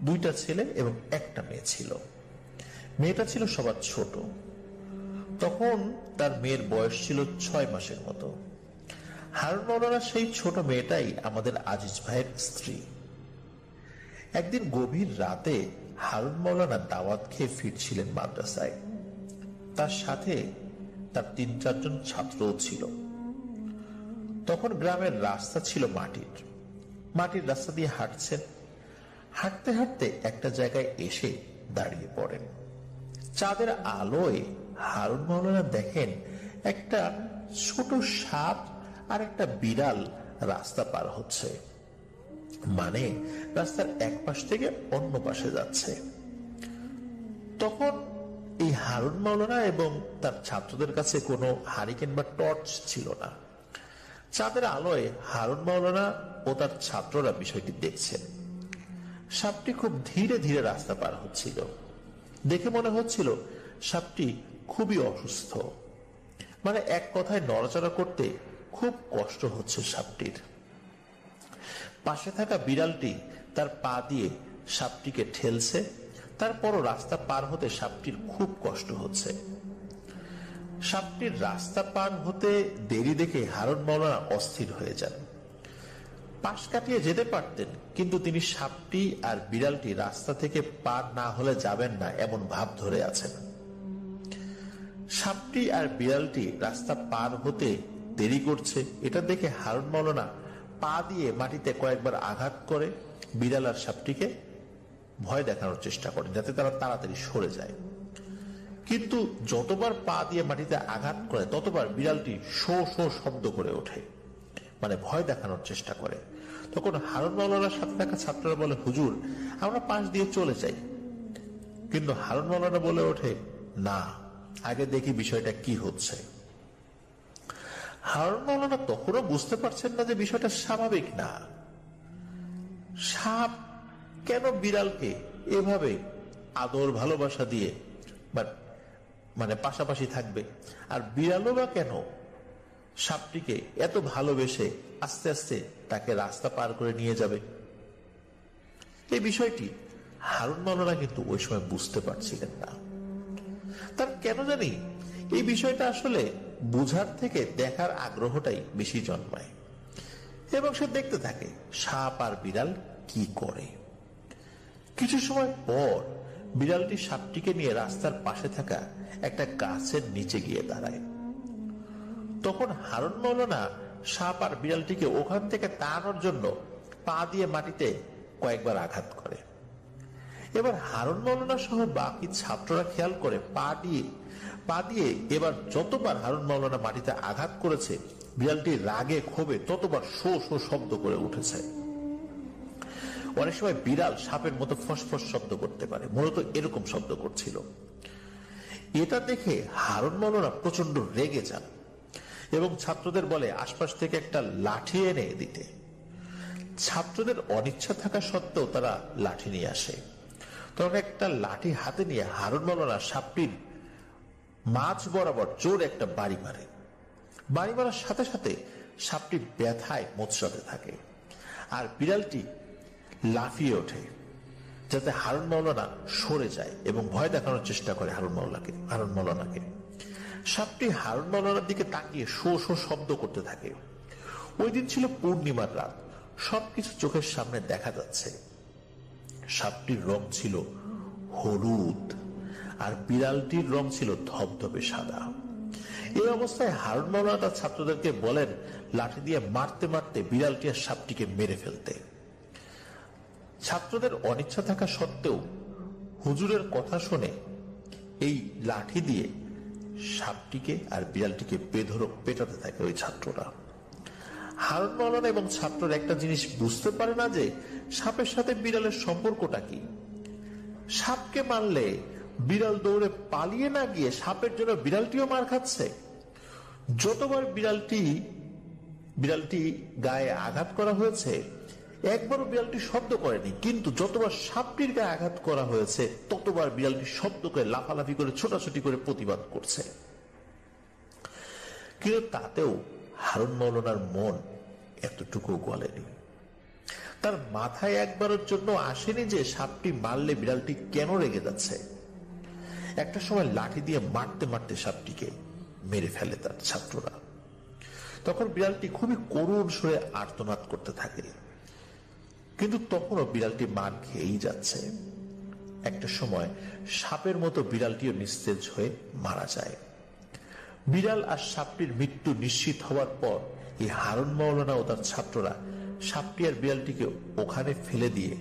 2টা ছেলে এবং একটা মেয়ে ছিল। মেয়েটা ছিল সবার ছোট। তখন তার মেয়ের বয়স ছিল 6 মাসের মতো। হারুন মৌলানা সেই ছোট মেয়েটাই আমাদের আজিজ ভাইয়ের স্ত্রী। একদিন গভীর রাতে হারুন মৌলানা দাওয়াত খেয়ে ফিরছিলেন মাদ্রাসায়। তার সাথে তার ৩-৪ জন ছাত্রও ছিল। তখন গ্রামের রাস্তা ছিল মাটির রাস্তা দিয়ে হাঁটছেন। হাঁটতে হাঁটতে একটা জায়গায় এসে দাঁড়িয়ে পড়েন। চাঁদের আলোয় হারুন মৌলানা দেখেন একটা ছোট সাপ আর একটা বিড়াল রাস্তা পার হচ্ছে, মানে রাস্তার এক পাশ থেকে অন্য পাশে যাচ্ছে। তখন এই হারুন মৌলানা এবং তার ছাত্রদের কাছে কোনো হারিকেন বা টর্চ ছিল না। চাঁদের আলোয় হারুন মৌলানা ও তার ছাত্ররা বিষয়টি দেখছেন। সাপটি খুব ধীরে ধীরে রাস্তা পার হচ্ছিল। দেখে মনে হচ্ছিল সাপটি খুবই অসুস্থ, মানে এক কথায় নড়াচড়া করতে খুব কষ্ট হচ্ছে সাপটির। পাশে থাকা বিড়ালটি তার পা দিয়ে সাপটিকে ঠেলছে, তারপরও রাস্তা পার হতে সাপটির খুব কষ্ট হচ্ছে। সাপটির রাস্তা পার হতে দেরি দেখে হারুন মৌলানা অস্থির হয়ে যান। পাশ কাটিয়ে যেতে পারতেন, কিন্তু তিনি সাপটি আর বিড়ালটি রাস্তা থেকে পার না হলে যাবেন না এমন ভাব ধরে আছেন। সাপটি আর বিড়ালটি রাস্তা পার হতে দেরি করছে এটা দেখে হারুন মৌলানা পা দিয়ে মাটিতে কয়েকবার আঘাত করে বিড়াল আর সাপটিকে ভয় দেখানোর চেষ্টা করেন যাতে তারা তাড়াতাড়ি সরে যায়। কিন্তু যতবার পা দিয়ে মাটিতে আঘাত করে ততবার বিড়ালটি শো শো শব্দ করে ওঠে, মানে ভয় দেখানোর চেষ্টা করে। তখন হারুন মৌলানার সাথে থাকা ছাত্ররা বলে, হুজুর আমরা পাশ দিয়ে চলে যাই। কিন্তু হারুন মৌলানা বলে ওঠে, না, আগে দেখি বিষয়টা কি হচ্ছে। হারুন মৌলানা তখনও বুঝতে পারছেন না যে বিষয়টা স্বাভাবিক না। সাপ কেন বিড়ালকে এভাবে আদর ভালোবাসা দিয়ে মানে পাশাপাশি থাকবে, আর বিড়ালও বা কেন সাপটিকে এত ভালোবেসে আস্তে আস্তে তাকে রাস্তা পার করে নিয়ে যাবে। এই বিষয়টি হারুন মৌলানা কিন্তু ওই সময় বুঝতে পারছিলেন না। তার কেন জানি এই বিষয়টা আসলে বুঝার থেকে দেখার আগ্রহটাই বেশি জন্মায়, এবং সে দেখতে থাকে সাপ আর বিড়াল কি করে। কিছু সময় পর বিড়ালটি সাপটিকে নিয়ে রাস্তার পাশে থাকা একটা গাছের নিচে গিয়ে দাঁড়ায়। তখন হারুন মৌলানা সাপ আর বিড়ালটিকে ওখান থেকে তাড়ানোর জন্য পা দিয়ে মাটিতে কয়েকবার আঘাত করে। এবার হারুন মৌলানা সহ বাকি ছাত্ররা খেয়াল করে পা দিয়ে এবার যতবার হারুন মৌলানা মাটিতে আঘাত করেছে বিড়ালটি রাগে ক্ষোভে ততবার শো শো শব্দ করে উঠেছে। অনেক সময় বিড়াল সাপের মতো ফসফস শব্দ করতে পারে, মূলত এরকম শব্দ করছিল। এটা দেখে হারুন মৌলানা প্রচন্ড রেগে যান এবং ছাত্রদের বলে আশপাশ থেকে একটা লাঠি এনে দিতে। ছাত্রদের অনিচ্ছা থাকা সত্ত্বেও তারা লাঠি নিয়ে আসে। তখন একটা লাঠি হাতে নিয়ে হারুন মৌলানা সাপটির মাঝ বরাবর জোর একটা বাড়ি মারে। বাড়ি মারার সাথে সাথে সাপটি ব্যথায় মোচড়াতে থাকে আর বিড়ালটি লাফিয়ে ওঠে যাতে হারুন মৌলানা সরে যায় এবং ভয় দেখানোর চেষ্টা করে হারুন মৌলানাকে। সাপটি হারুন মৌলানার দিকে তাকিয়ে শো শো শব্দ করতে থাকে। ওই দিন ছিল পূর্ণিমার রাত, সবকিছু চোখের সামনে দেখা যাচ্ছে। সাপটির রং ছিল হলুদ আর বিড়ালটির রং ছিল ধবধবে সাদা। এই অবস্থায় হারুন মৌলানা তার ছাত্রদেরকে বলেন লাঠি দিয়ে মারতে মারতে বিড়ালটি আর সাপটিকে মেরে ফেলতে। ছাত্রদের অনিচ্ছা থাকা সত্ত্বেও হুজুরের কথা শুনে এই লাঠি দিয়ে সাপটিকে আর বিড়ালটিকে বেধড়ক পেটাতে থাকে ওই ছাত্ররা। হারুন মৌলানা এবং ছাত্ররা একটা জিনিস বুঝতে পারে না যে সাপের সাথে বিড়ালের সম্পর্কটা কি। সাপকে মারলে বিড়াল দৌড়ে পালিয়ে না গিয়ে সাপের জন্য বিড়ালটিও মার খাচ্ছে। যতবার বিড়ালটি গায়ে আঘাত করা হয়েছে একবারও বিড়ালটি শব্দ করেনি, কিন্তু যতবার সাপটির গায়ে আঘাত করা হয়েছে ততবার বিড়ালটি শব্দ করে লাফালাফি করে ছোটাছুটি করে প্রতিবাদ করছে। কিন্তু তাতেও হারুন মৌলানার মন এতটুকু গলেনি। তার মাথায় একবারের জন্য আসেনি যে সাপটি মারলে বিড়ালটি কেন রেগে যাচ্ছে। একটা সময় লাঠি দিয়ে মারতে মারতে সাপটিকে মেরে ফেলে তার ছাত্ররা। তখন বিড়ালটি খুবই করুণ সুরে আর্তনাদ করতে থাকে, কিন্তু তখনও বিড়ালটি মার খেয়েই যাচ্ছে। একটা সময় সাপের মতো বিড়ালটিও নিস্তেজ হয়ে মারা যায়। বিড়াল আর সাপটির মৃত্যু নিশ্চিত হওয়ার পর এই হারুন মাওলানা ও তার ছাত্ররা সাপটি আর বিড়ালটিকে ওখানে ফেলে দিয়ে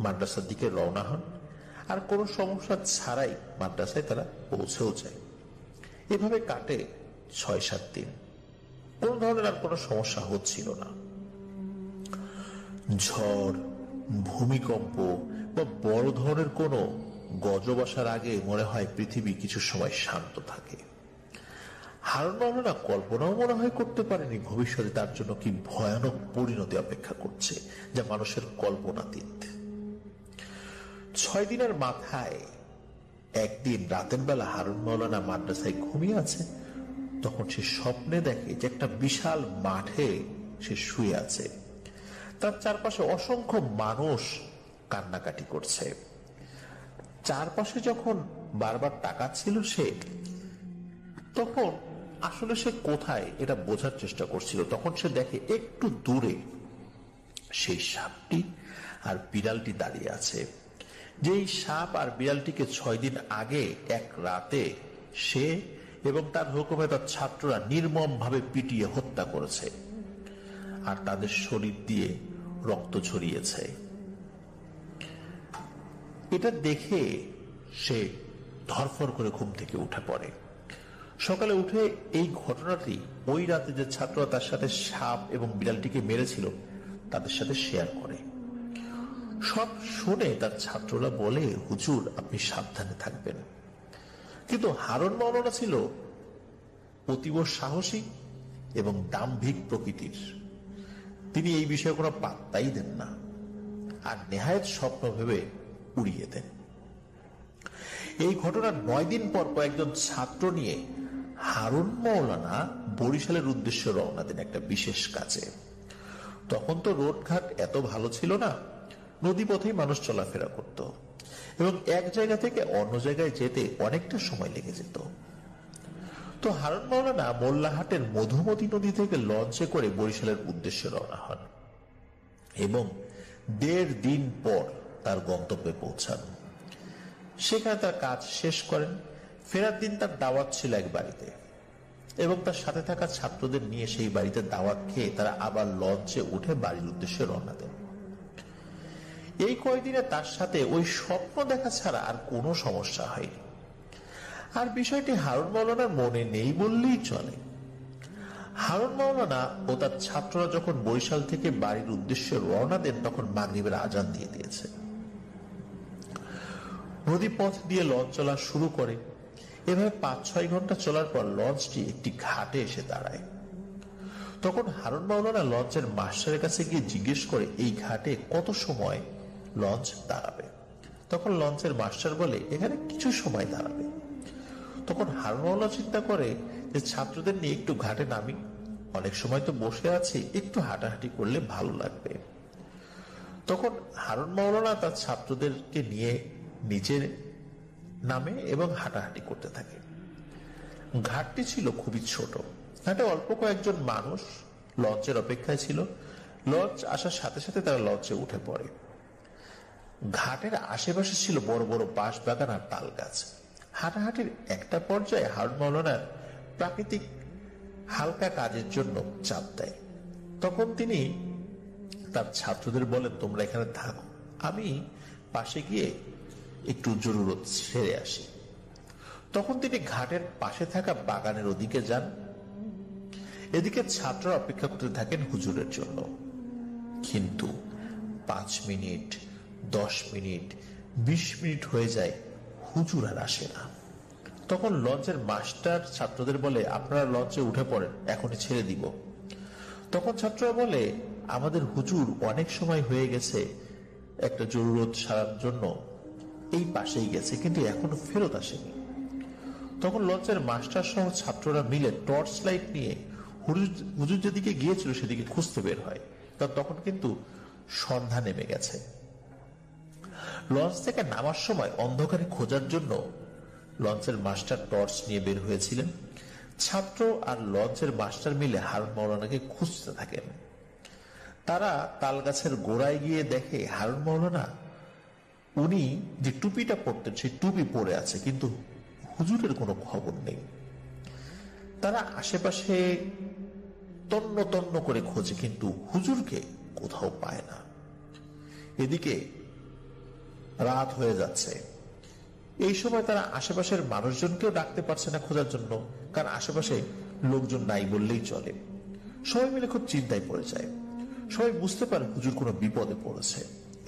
মাদ্রাসার দিকে রওনা হন, আর কোনো সমস্যা ছাড়াই মাদ্রাসায় তারা পৌঁছেও যায়। এভাবে কাটে ৬-৭ দিন। কোন ধরনের আর কোনো সমস্যা হচ্ছিল না। ঝড়, ভূমিকম্প বা বড় ধরনের কোনো গজব আসার আগে মনে হয় পৃথিবী কিছু সময় শান্ত থাকে। হারুন মাওলানা কল্পনাও মনে হয় করতে পারেনি ভবিষ্যতে তার জন্য কি ভয়ানক পরিণতি অপেক্ষা করছে, যা মানুষের কল্পনাতীত। ৬ দিনের মাথায় একদিন রাতের বেলা হারুন মাওলানা মাদ্রাসায় ঘুমিয়ে আছে। তখন সে স্বপ্নে দেখে যে একটা বিশাল মাঠে সে শুয়ে আছে, তার চারপাশে অসংখ্য মানুষ কান্নাকাটি করছে। চারপাশে যখন বারবার তাকাচ্ছিল সে, তখন আসলে সে কোথায় এটা বোঝার চেষ্টা করছিল। তখন সে দেখে একটু দূরে সেই সাপটি আর বিড়ালটি দাঁড়িয়ে আছে, যেই সাপ আর বিড়ালটিকে ৬ দিন আগে এক রাতে সে এবং তার হুকুমে তার ছাত্ররা নির্মম ভাবে পিটিয়ে হত্যা করেছে, আর তাদের শরীর দিয়ে রক্ত ঝরিয়েছে। এটা দেখে সে ধরফর করে ঘুম থেকে উঠে পড়ে। সকালে উঠে এই ঘটনাটি ওই রাতে যে ছাত্ররা তার সাথে সাপ এবং বিড়ালটিকে মেরেছিল তাদের সাথে শেয়ার করে। সব শুনে তার ছাত্ররা বলে, হুজুর আপনি সাবধানে থাকবেন। কিন্তু হারুন মাওলানা ছিল অতীব সাহসী এবং দাম্ভিক প্রকৃতির। তিনি এই বিষয়ে কোনো পাত্তাই দেন না, আর নেহায়েত স্বপ্ন ভেবে উড়িয়ে দেন। এই ঘটনার ৯ দিন পর কয়েকজন ছাত্র নিয়ে হারুন মাওলানা বরিশালের উদ্দেশ্যে রওনা দেন একটা বিশেষ কাজে। তখন তো রোডঘাট এত ভালো ছিল না, নদী পথেই মানুষ চলাফেরা করত এবং এক জায়গা থেকে অন্য জায়গায় যেতে অনেকটা সময় লেগে যেত। তো হারুন মাওলানা মোল্লাহাটের মধুমতি নদী থেকে লঞ্চে করে বরিশালের উদ্দেশ্যে রওনা হন এবং ১.৫ দিন পর তার গন্তব্যে পৌঁছান। সেখানে তার কাজ শেষ করেন। ফেরার দিন তার দাওয়াত ছিল এক বাড়িতে, এবং তার সাথে থাকা ছাত্রদের নিয়ে সেই বাড়িতে দাওয়াত খেয়ে তারা আবার লঞ্চে উঠে বাড়ির উদ্দেশ্যে রওনা দেন। এই কয়েকদিনে তার সাথে ওই স্বপ্ন দেখা ছাড়া আর কোনো সমস্যা হয়নি। আর বিষয়টি হারুন মাওলানার মনে নেই বললেই চলে। হারুন মাওলানা ও তার ছাত্ররা যখন বরিশাল থেকে বাড়ির উদ্দেশ্যে রওনা দেন তখন মাগরিবের আজান দিয়ে দিয়েছে। নদী পথ দিয়ে লঞ্চ চলা শুরু করে। এভাবে ৫-৬ ঘন্টা চলার পর লঞ্চটি একটি ঘাটে এসে দাঁড়ায়। তখন হারুন মাওলানা লঞ্চের মাস্টারের কাছে গিয়ে জিজ্ঞেস করে এই ঘাটে কত সময় লঞ্চ দাঁড়াবে। তখন লঞ্চের মাস্টার বলে এখানে কিছু সময় দাঁড়াবে। তখন হারুন মাওলানা চিন্তা করে যে ছাত্রদের নিয়ে একটু ঘাটে নামি, অনেক সময় তো বসে আছি, একটু হাঁটাহাঁটি করলে ভালো লাগবে। তখন হারুন মাওলানা তার ছাত্রদেরকে নিয়ে নিচে নামে এবং হাঁটাহাঁটি করতে থাকে। ঘাটটি ছিল খুবই ছোট। ঘাটে অল্প কয়েকজন মানুষ লঞ্চের অপেক্ষায় ছিল। লঞ্চ আসার সাথে সাথে তারা লঞ্চে উঠে পড়ে। ঘাটের আশেপাশে ছিল বড় বড় বাঁশ বাগান আর তাল গাছ। হাঁটাহাঁটির একটা পর্যায়ে হারুন মাওলানার প্রাকৃতিক হালকা কাজের জন্য চাপ দেয়। তখন তিনি তার ছাত্রদের বলেন, তোমরা এখানে থাকো, আমি পাশে গিয়ে একটু জরুরত সেরে আসি। তখন তিনি ঘাটের পাশে থাকা বাগানের ওদিকে যান। এদিকে ছাত্ররা অপেক্ষা করতে থাকেন হুজুরের জন্য। কিন্তু ৫ মিনিট, ১০ মিনিট, ২০ মিনিট হয়ে যায়, হুজুর আর আসে না। তখন লঞ্চের মাস্টার ছাত্রদের বলে, আপনারা লঞ্চে উঠে পড়েন, এখনই ছেড়ে দিব। তখন ছাত্ররা বলে, আমাদের হুজুর অনেক সময় হয়ে গেছে একটা জরুরত সারার জন্য এই পাশেই গেছে, কিন্তু এখনো ফেরত আসেনি। তখন লঞ্চের মাস্টার সহ ছাত্ররা মিলে টর্চ লাইট নিয়ে হুজুর যেদিকে গিয়েছিল সেদিকে খুঁজতে বের হয়। তখন কিন্তু সন্ধ্যা নেমে গেছে। লঞ্চ থেকে নামার সময় অন্ধকারে খোঁজার জন্য লঞ্চের মাস্টার টর্চ নিয়ে বের হয়েছিলেন। ছাত্র আর লঞ্চের মাস্টার মিলে হারুন মাওলানাকে খুঁজতে থাকেন। তারা তাল গাছের গোড়ায় গিয়ে দেখে হারুন মাওলানা উনি যে টুপিটা পরতেন সেই টুপি পরে আছে, কিন্তু হুজুরের কোনো খবর নেই। তারা আশেপাশে তন্ন তন্ন করে খোঁজে, কিন্তু হুজুরকে কোথাও পায় না। এদিকে রাত হয়ে যাচ্ছে। এই সময় তারা আশেপাশের মানুষজনকেও ডাকতে পারছে না খোঁজার জন্য, কারণ আশেপাশে লোকজন নাই বললেই চলে। সবাই মিলে খুব চিন্তায় পড়ে যায়। সবাই বুঝতে পারে হুজুর কোনো বিপদে পড়েছে।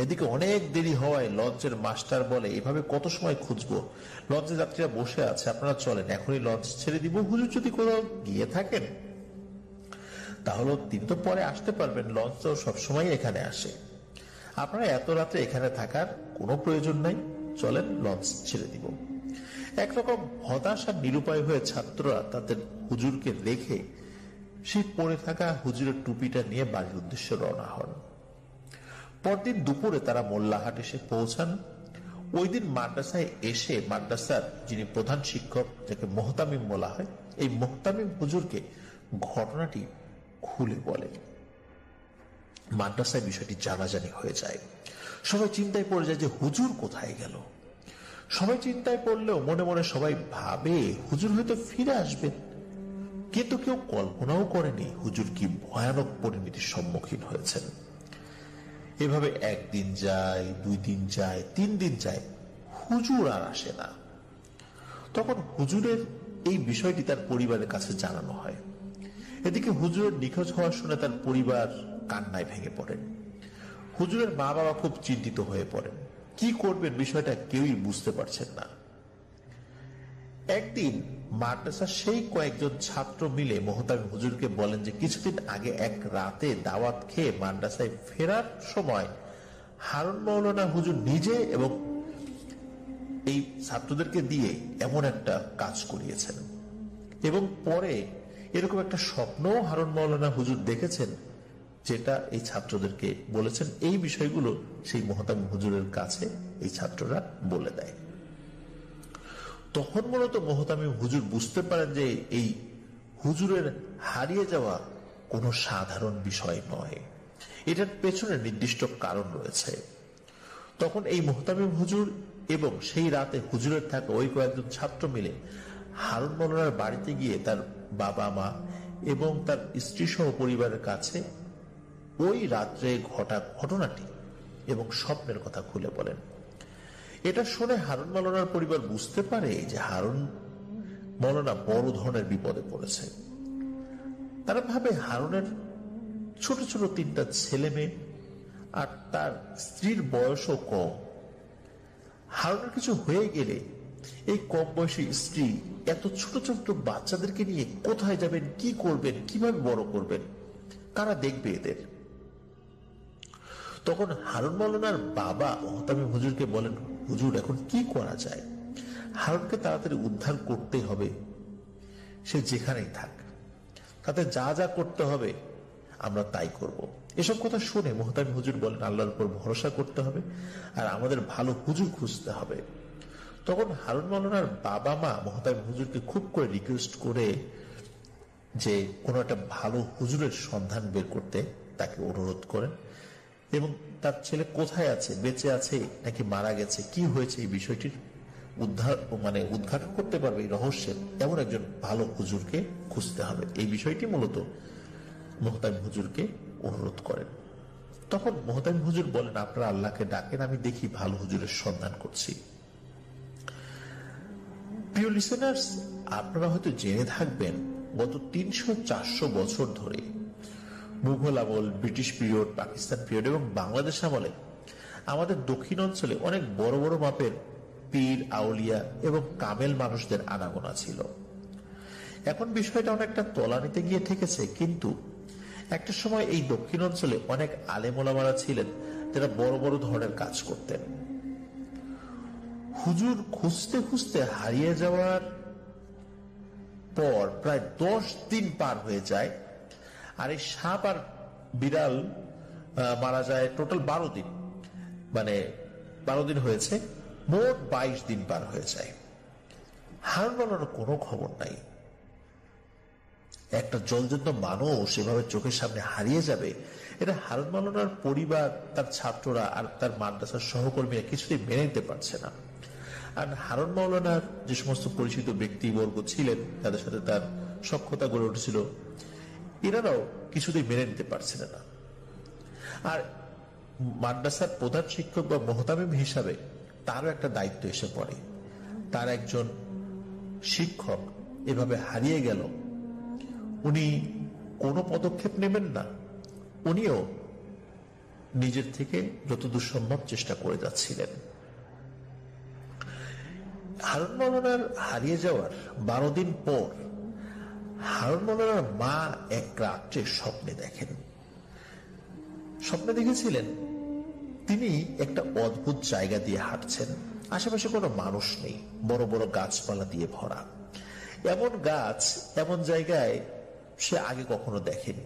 এদিকে অনেক দেরি হওয়ায় লঞ্চের মাস্টার বলে, এভাবে কত সময় খুঁজবো, লঞ্চের যাত্রীরা বসে আছে, আপনারা চলেন, এখনই লঞ্চ ছেড়ে দিব। হুজুর যদি কোথাও গিয়ে থাকেন তাহলে তিনি তো পরে আসতে পারবেন, লঞ্চ তো সবসময় এখানে আসে, আপনারা এত রাতে এখানে থাকার কোনো প্রয়োজন নাই, চলেন লঞ্চ ছেড়ে দিব। একরকম হতাশ আর নিরুপায় হয়ে ছাত্ররা তাদের হুজুরকে রেখে সেই পড়ে থাকা হুজুরের টুপিটা নিয়ে বাড়ির উদ্দেশ্যে রওনা হন। পরদিন দুপুরে তারা মোল্লাহাট এসে পৌঁছান। ওই দিন মাদ্রাসায় এসে মাদ্রাসার যিনি প্রধান শিক্ষক, যাকে মোহতামিম বলা হয়, এই মোহতামিম হুজুরকে ঘটনাটি খুলে বলে। মাদ্রাসায় বিষয়টি জানাজানি হয়ে যায়। সবাই চিন্তায় পড়ে যায় যে হুজুর কোথায় গেল। সবাই চিন্তায় পড়লেও মনে মনে সবাই ভাবে হুজুর হয়তো ফিরে আসবেন, কিন্তু কেউ কল্পনাও করেনি হুজুর কি ভয়ানক পরিণতির সম্মুখীন হয়েছেন। এভাবে একদিন যায়, 2 দিন যায়, 3 দিন যায়, হুজুর আর আসে না। তখন হুজুরের এই বিষয়টি তার পরিবারের কাছে জানানো হয়। এদিকে হুজুরের নিখোঁজ হওয়া শুনে তার পরিবার কান্নায় ভেঙে পড়েন। হুজুরের মা বাবা খুব চিন্তিত হয়ে পড়েন, কি করবেন বিষয়টা কেউই বুঝতে পারছেন না। একদিন মাদ্রাসার সেই কয়েকজন ছাত্র মিলে মোহতামিম হুজুরকে বলেন যে কিছুদিন আগে এক রাতে দাওয়াত খেয়ে মাদ্রাসায় ফেরার সময় হারুন মাওলানা হুজুর নিজে এবং এই ছাত্রদেরকে দিয়ে এমন একটা কাজ করিয়েছেন, এবং পরে এরকম একটা স্বপ্ন হারুন মাওলানা হুজুর দেখেছেন, যেটা এই ছাত্রদেরকে বলেছেন। এই বিষয়গুলো সেই মোহতামিম হুজুরের কাছে এই ছাত্ররা বলে দেয়। তখন মূলত মোহতামিম হুজুর বুঝতে পারেন যে এই হুজুরের হারিয়ে যাওয়া কোনো সাধারণ বিষয় নয়, এটার পেছনে নির্দিষ্ট কারণ রয়েছে। তখন এই মোহতামিম হুজুর এবং সেই রাতে হুজুরের থাকা ওই কয়েকজন ছাত্র মিলে হারুন মাওলানার বাড়িতে গিয়ে তার বাবা মা এবং তার স্ত্রী সহ পরিবারের কাছে ওই রাত্রে ঘটা ঘটনাটি এবং স্বপ্নের কথা খুলে বলেন। এটা শুনে হারুন মাওলানার পরিবার বুঝতে পারে যে হারুন মাওলানা বড় ধরনের বিপদে পড়েছে। তারা ভাবে হারুনের ছোট ছোট 3টা ছেলে মেয়ে আর তার স্ত্রীর বয়সও কম। হারুনের কিছু হয়ে গেলে এই কম বয়সী স্ত্রী এত ছোট ছোট বাচ্চাদেরকে নিয়ে কোথায় যাবেন, কি করবেন, কিভাবে বড় করবেন, কারা দেখবে এদের। তখন হারুন মাওলানার বাবা মোহতামিম হুজুরকে বলেন, হুজুর এখন কি করা যায়, হারুনকে তাড়াতাড়ি উদ্ধার করতে হবে, সে যেখানেই থাক, তাতে যা যা করতে হবে আমরা তাই করব। এসব কথা শুনে মোহতামিম হুজুর বলেন, আল্লাহর উপর ভরসা করতে হবে আর আমাদের ভালো হুজুর খুঁজতে হবে। তখন হারুন মাওলানার বাবা মা মোহতামিম হুজুরকে খুব করে রিকোয়েস্ট করে যে কোনো একটা ভালো হুজুরের সন্ধান বের করতে তাকে অনুরোধ করেন, এবং তার ছেলে কোথায় আছে, বেঁচে আছে নাকি মারা গেছে, কি হয়েছে এই বিষয়টির উদ্ঘাটন করতে পারবে এই রহস্যের এমন একজন ভালো হুজুরকে খুঁজতে হবে। এই বিষয়টি মূলত মোহতামিম হুজুরকে অনুরোধ করেন। তখন মোহতামিম হুজুর বলেন, আপনারা আল্লাহকে ডাকেন, আমি দেখি ভালো হুজুরের সন্ধান করছি। প্রিয় লিসেনার্স, আপনারা হয়তো জেনে থাকবেন গত 300-400 বছর ধরে মুঘল আমল, ব্রিটিশ পিরিয়ড, পাকিস্তান পিরিয়ড এবং বাংলাদেশ আমলে আমাদের দক্ষিণ অঞ্চলে অনেক বড় বড় মাপের পীর, আউলিয়া এবং কামেল মানুষদের আনাগোনা ছিল। এখন বিষয়টা অনেকটা তলানিতে গিয়ে ঠেকেছে, কিন্তু একটা সময় এই দক্ষিণ অঞ্চলে অনেক আলেম ওলামারা ছিলেন যারা বড় বড় ধরনের কাজ করতেন। হুজুর খুঁজতে খুঁজতে হারিয়ে যাওয়ার পর প্রায় 10 দিন পার হয়ে যায়, আর এই সাপ আর বিড়াল মারা যায় টোটাল 12 দিন, 12 দিন হয়েছে, মোট 22 দিন পার হয়ে যায়। হারুন মাওলানার কোনো খবর নাই। একটা জলজন্ত মানুষ এভাবে চোখের সামনে হারিয়ে যাবে, এটা হারুন মাওলানার পরিবার, তার ছাত্ররা আর তার মাদ্রাসার সহকর্মীরা কিছুতেই মেনে নিতে পারছে না। আর হারুন মাওলানার যে সমস্ত পরিচিত ব্যক্তিবর্গ ছিলেন, তাদের সাথে তার সখ্যতা গড়ে উঠেছিল, এনারাও কিছুতেই মেনে নিতে পারছিলেন না। আর মাদ্রাসার প্রধান শিক্ষক বা মুহতামিম হিসাবে তারও একটা দায়িত্ব এসে পড়ে। তার একজন শিক্ষক এভাবে হারিয়ে গেল, উনি কোনো পদক্ষেপ নেবেন না। উনিও নিজের থেকে যতদূর সম্ভব চেষ্টা করে যাচ্ছিলেন। হারুন মাওলানার হারিয়ে যাওয়ার 12 দিন পর হারুন মাওলানার মা এক রাত্রে স্বপ্নে দেখেছিলেন তিনি একটা অদ্ভুত জায়গা দিয়ে হাঁটছেন। আশেপাশে কোনো মানুষ নেই, বড় বড় গাছপালা দিয়ে ভরা। এমন গাছ, এমন জায়গায় সে আগে কখনো দেখেনি।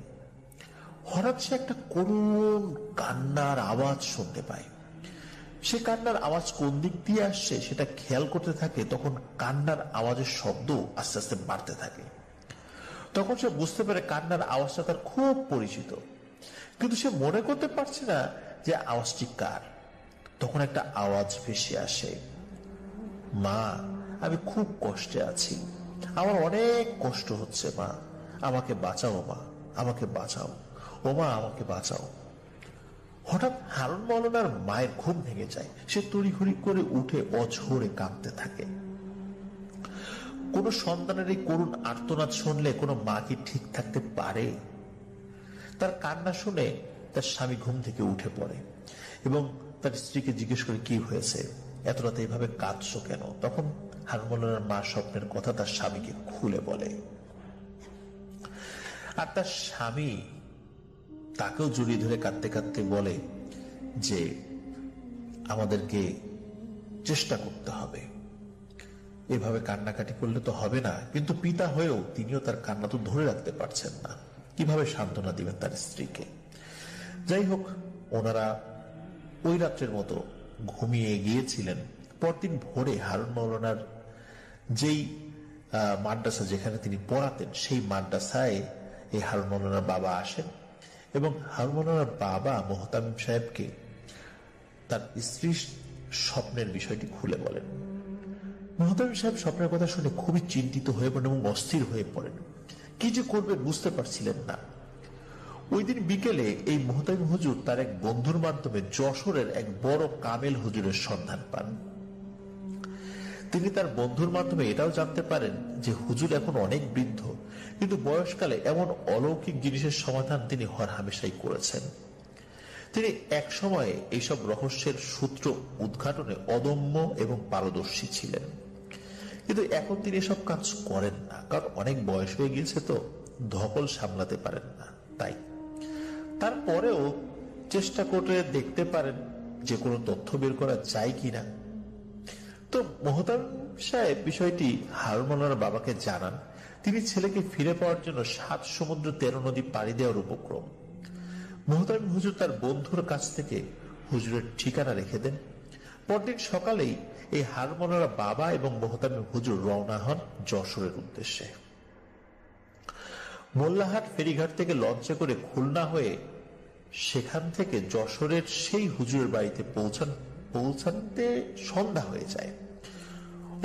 হঠাৎ সে একটা করুণ কান্নার আওয়াজ শুনতে পায়। সে কান্নার আওয়াজ কোন দিক দিয়ে আসছে সেটা খেয়াল করতে থাকে। তখন কান্নার আওয়াজের শব্দ আস্তে আস্তে বাড়তে থাকে। তখন সে বুঝতে পারে কান্নার আওয়াজটা তার খুব পরিচিত, কিন্তু সে মনে করতে পারছে না যে আওয়াজটি কার। তখন একটা আওয়াজ ভেসে আসে, মা, আমি খুব কষ্টে আছি, আমার অনেক কষ্ট হচ্ছে, মা আমাকে বাঁচাও, মা আমাকে বাঁচাও, ও মা আমাকে বাঁচাও। হঠাৎ হারুন মাওলানার মায়ের ঘুম ভেঙে যায়। সে তড়িঘড়ি করে উঠে অঝরে কাঁদতে থাকে। কোন সন্তানের এই করুণ আর্তনাদ শুনলে কোনো মা কি ঠিক থাকতে পারে? তার কান্না শুনে তার স্বামী ঘুম থেকে উঠে পড়ে এবং তার স্ত্রীকে জিজ্ঞেস করে, কি হয়েছে, এত রাতে এইভাবে কাঁদছো কেন? তখন হারুন মাওলানার মা স্বপ্নের কথা তার স্বামীকে খুলে বলে। আর তার স্বামী তাকেও জড়িয়ে ধরে কাঁদতে কাঁদতে বলে যে আমাদেরকে চেষ্টা করতে হবে, এভাবে কান্নাকাটি করলে তো হবে না। কিন্তু পিতা হয়েও তিনিও তার কান্না তো ধরে রাখতে পারছেন না, কিভাবে সান্ত্বনা দিবেন তার স্ত্রীকে। যাই হোক, ওনারা ওই রাত্রের মতো ঘুমিয়ে গিয়েছিলেন। পরদিন ভোরে হারুন মাওলানার যেই মাদ্রাসা যেখানে তিনি পড়াতেন, সেই মাদ্রাসায় এই হারুন মাওলানার বাবা আসেন এবং হারুন মাওলানার বাবা মুহতামিম সাহেবকে তার স্ত্রীর স্বপ্নের বিষয়টি খুলে বলেন। মুহতামিম সাহেব স্বপ্নের কথা শুনে খুবই চিন্তিত হয়ে পড়েন এবং অস্থির হয়ে পড়েন। কি যে করবেন বুঝতে পারছিলেন না। ওই দিন বিকেলে এই মুহতামিম হুজুর তার এক বন্ধুর মাধ্যমে যশোরের এক বড় কামেল হুজুরের সন্ধান পান। তিনি তার বন্ধুর মাধ্যমে এটাও জানতে পারেন যে হুজুর এখন অনেক বৃদ্ধ, কিন্তু বয়সকালে এমন অলৌকিক জিনিসের সমাধান তিনি হরহামেশাই করেছেন। তিনি এক সময়ে এইসব রহস্যের সূত্র উদ্ঘাটনে অদম্য এবং পারদর্শী ছিলেন, কিন্তু এখন তিনি এসব কাজ করেন না, কারণ অনেক বয়স হয়ে গিয়েছে তো, ধকল সামলাতে পারেন না। তাই তারপরেও চেষ্টা করে দেখতে পারেন যে কোনো তথ্য বের করা যায় কিনা। তো মুহতামিম সাহেব বিষয়টি হারুন মাওলানার বাবাকে জানান। তিনি ছেলেকে ফিরে পাওয়ার জন্য 7 সমুদ্র 13 নদী পাড়ি দেওয়ার উপক্রম। মুহতামিম হুজুর তার বন্ধুর কাছ থেকে হুজুরের ঠিকানা রেখে দেন। পরদিন সকালেই এই হারুন মাওলানার বাবা এবং মুহতামিম হুজুর রওনা হন যশোরের উদ্দেশ্যে। মোল্লাহাট ফেরিঘাট থেকে লঞ্চে করে খুলনা হয়ে সেখান থেকে যশোরের সেই হুজুরের বাড়িতে পৌঁছাতে সন্ধ্যা হয়ে যায়।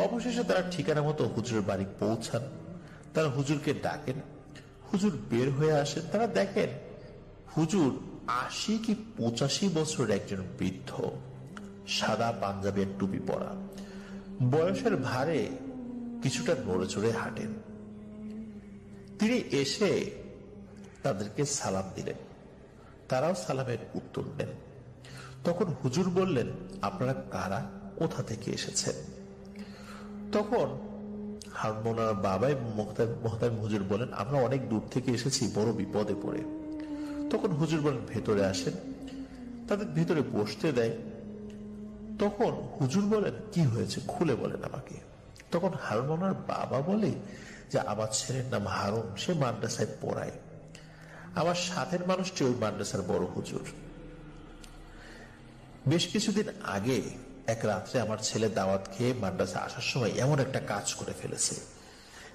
অবশেষে তারা ঠিকানা মতো হুজুরের বাড়ি পৌঁছান। তারা হুজুরকে ডাকেন, হুজুর বের হয়ে আসেন। তারা দেখেন হুজুর 80 কি 85 বছরের একজন বৃদ্ধ, সাদা পাঞ্জাবের টুপি পরা, বয়সের ভারে কিছুটা নড়ে চড়ে হাঁটেন। তিনি এসে তাদেরকে সালাম দিলেন, তারাও সালামের উত্তর দেন। তখন হুজুর বললেন, আপনারা কারা, কোথা থেকে এসেছেন? তখন হারুন মাওলানার বাবা এবং মুহতামিম হুজুর বলেন, আমরা অনেক দূর থেকে এসেছি, বড় বিপদে পড়ে। তখন হুজুর বলেন, ভেতরে আসেন। তাদের ভেতরে বসতে দেয়। তখন হুজুর বলেন, কি হয়েছে খুলে বলেন আমাকে। তখন হারুন মাওলানার বাবা বলে যে আমার ছেলের নাম হারুন, সে মাদ্রাসায় পড়ায়, আমার সাথের মানুষটি ওই মাদ্রাসার বড় হুজুর। বেশ কিছুদিন আগে এক রাত্রে আমার ছেলে দাওয়াত খেয়ে মাদ্রাসা আসার সময় এমন একটা কাজ করে ফেলেছে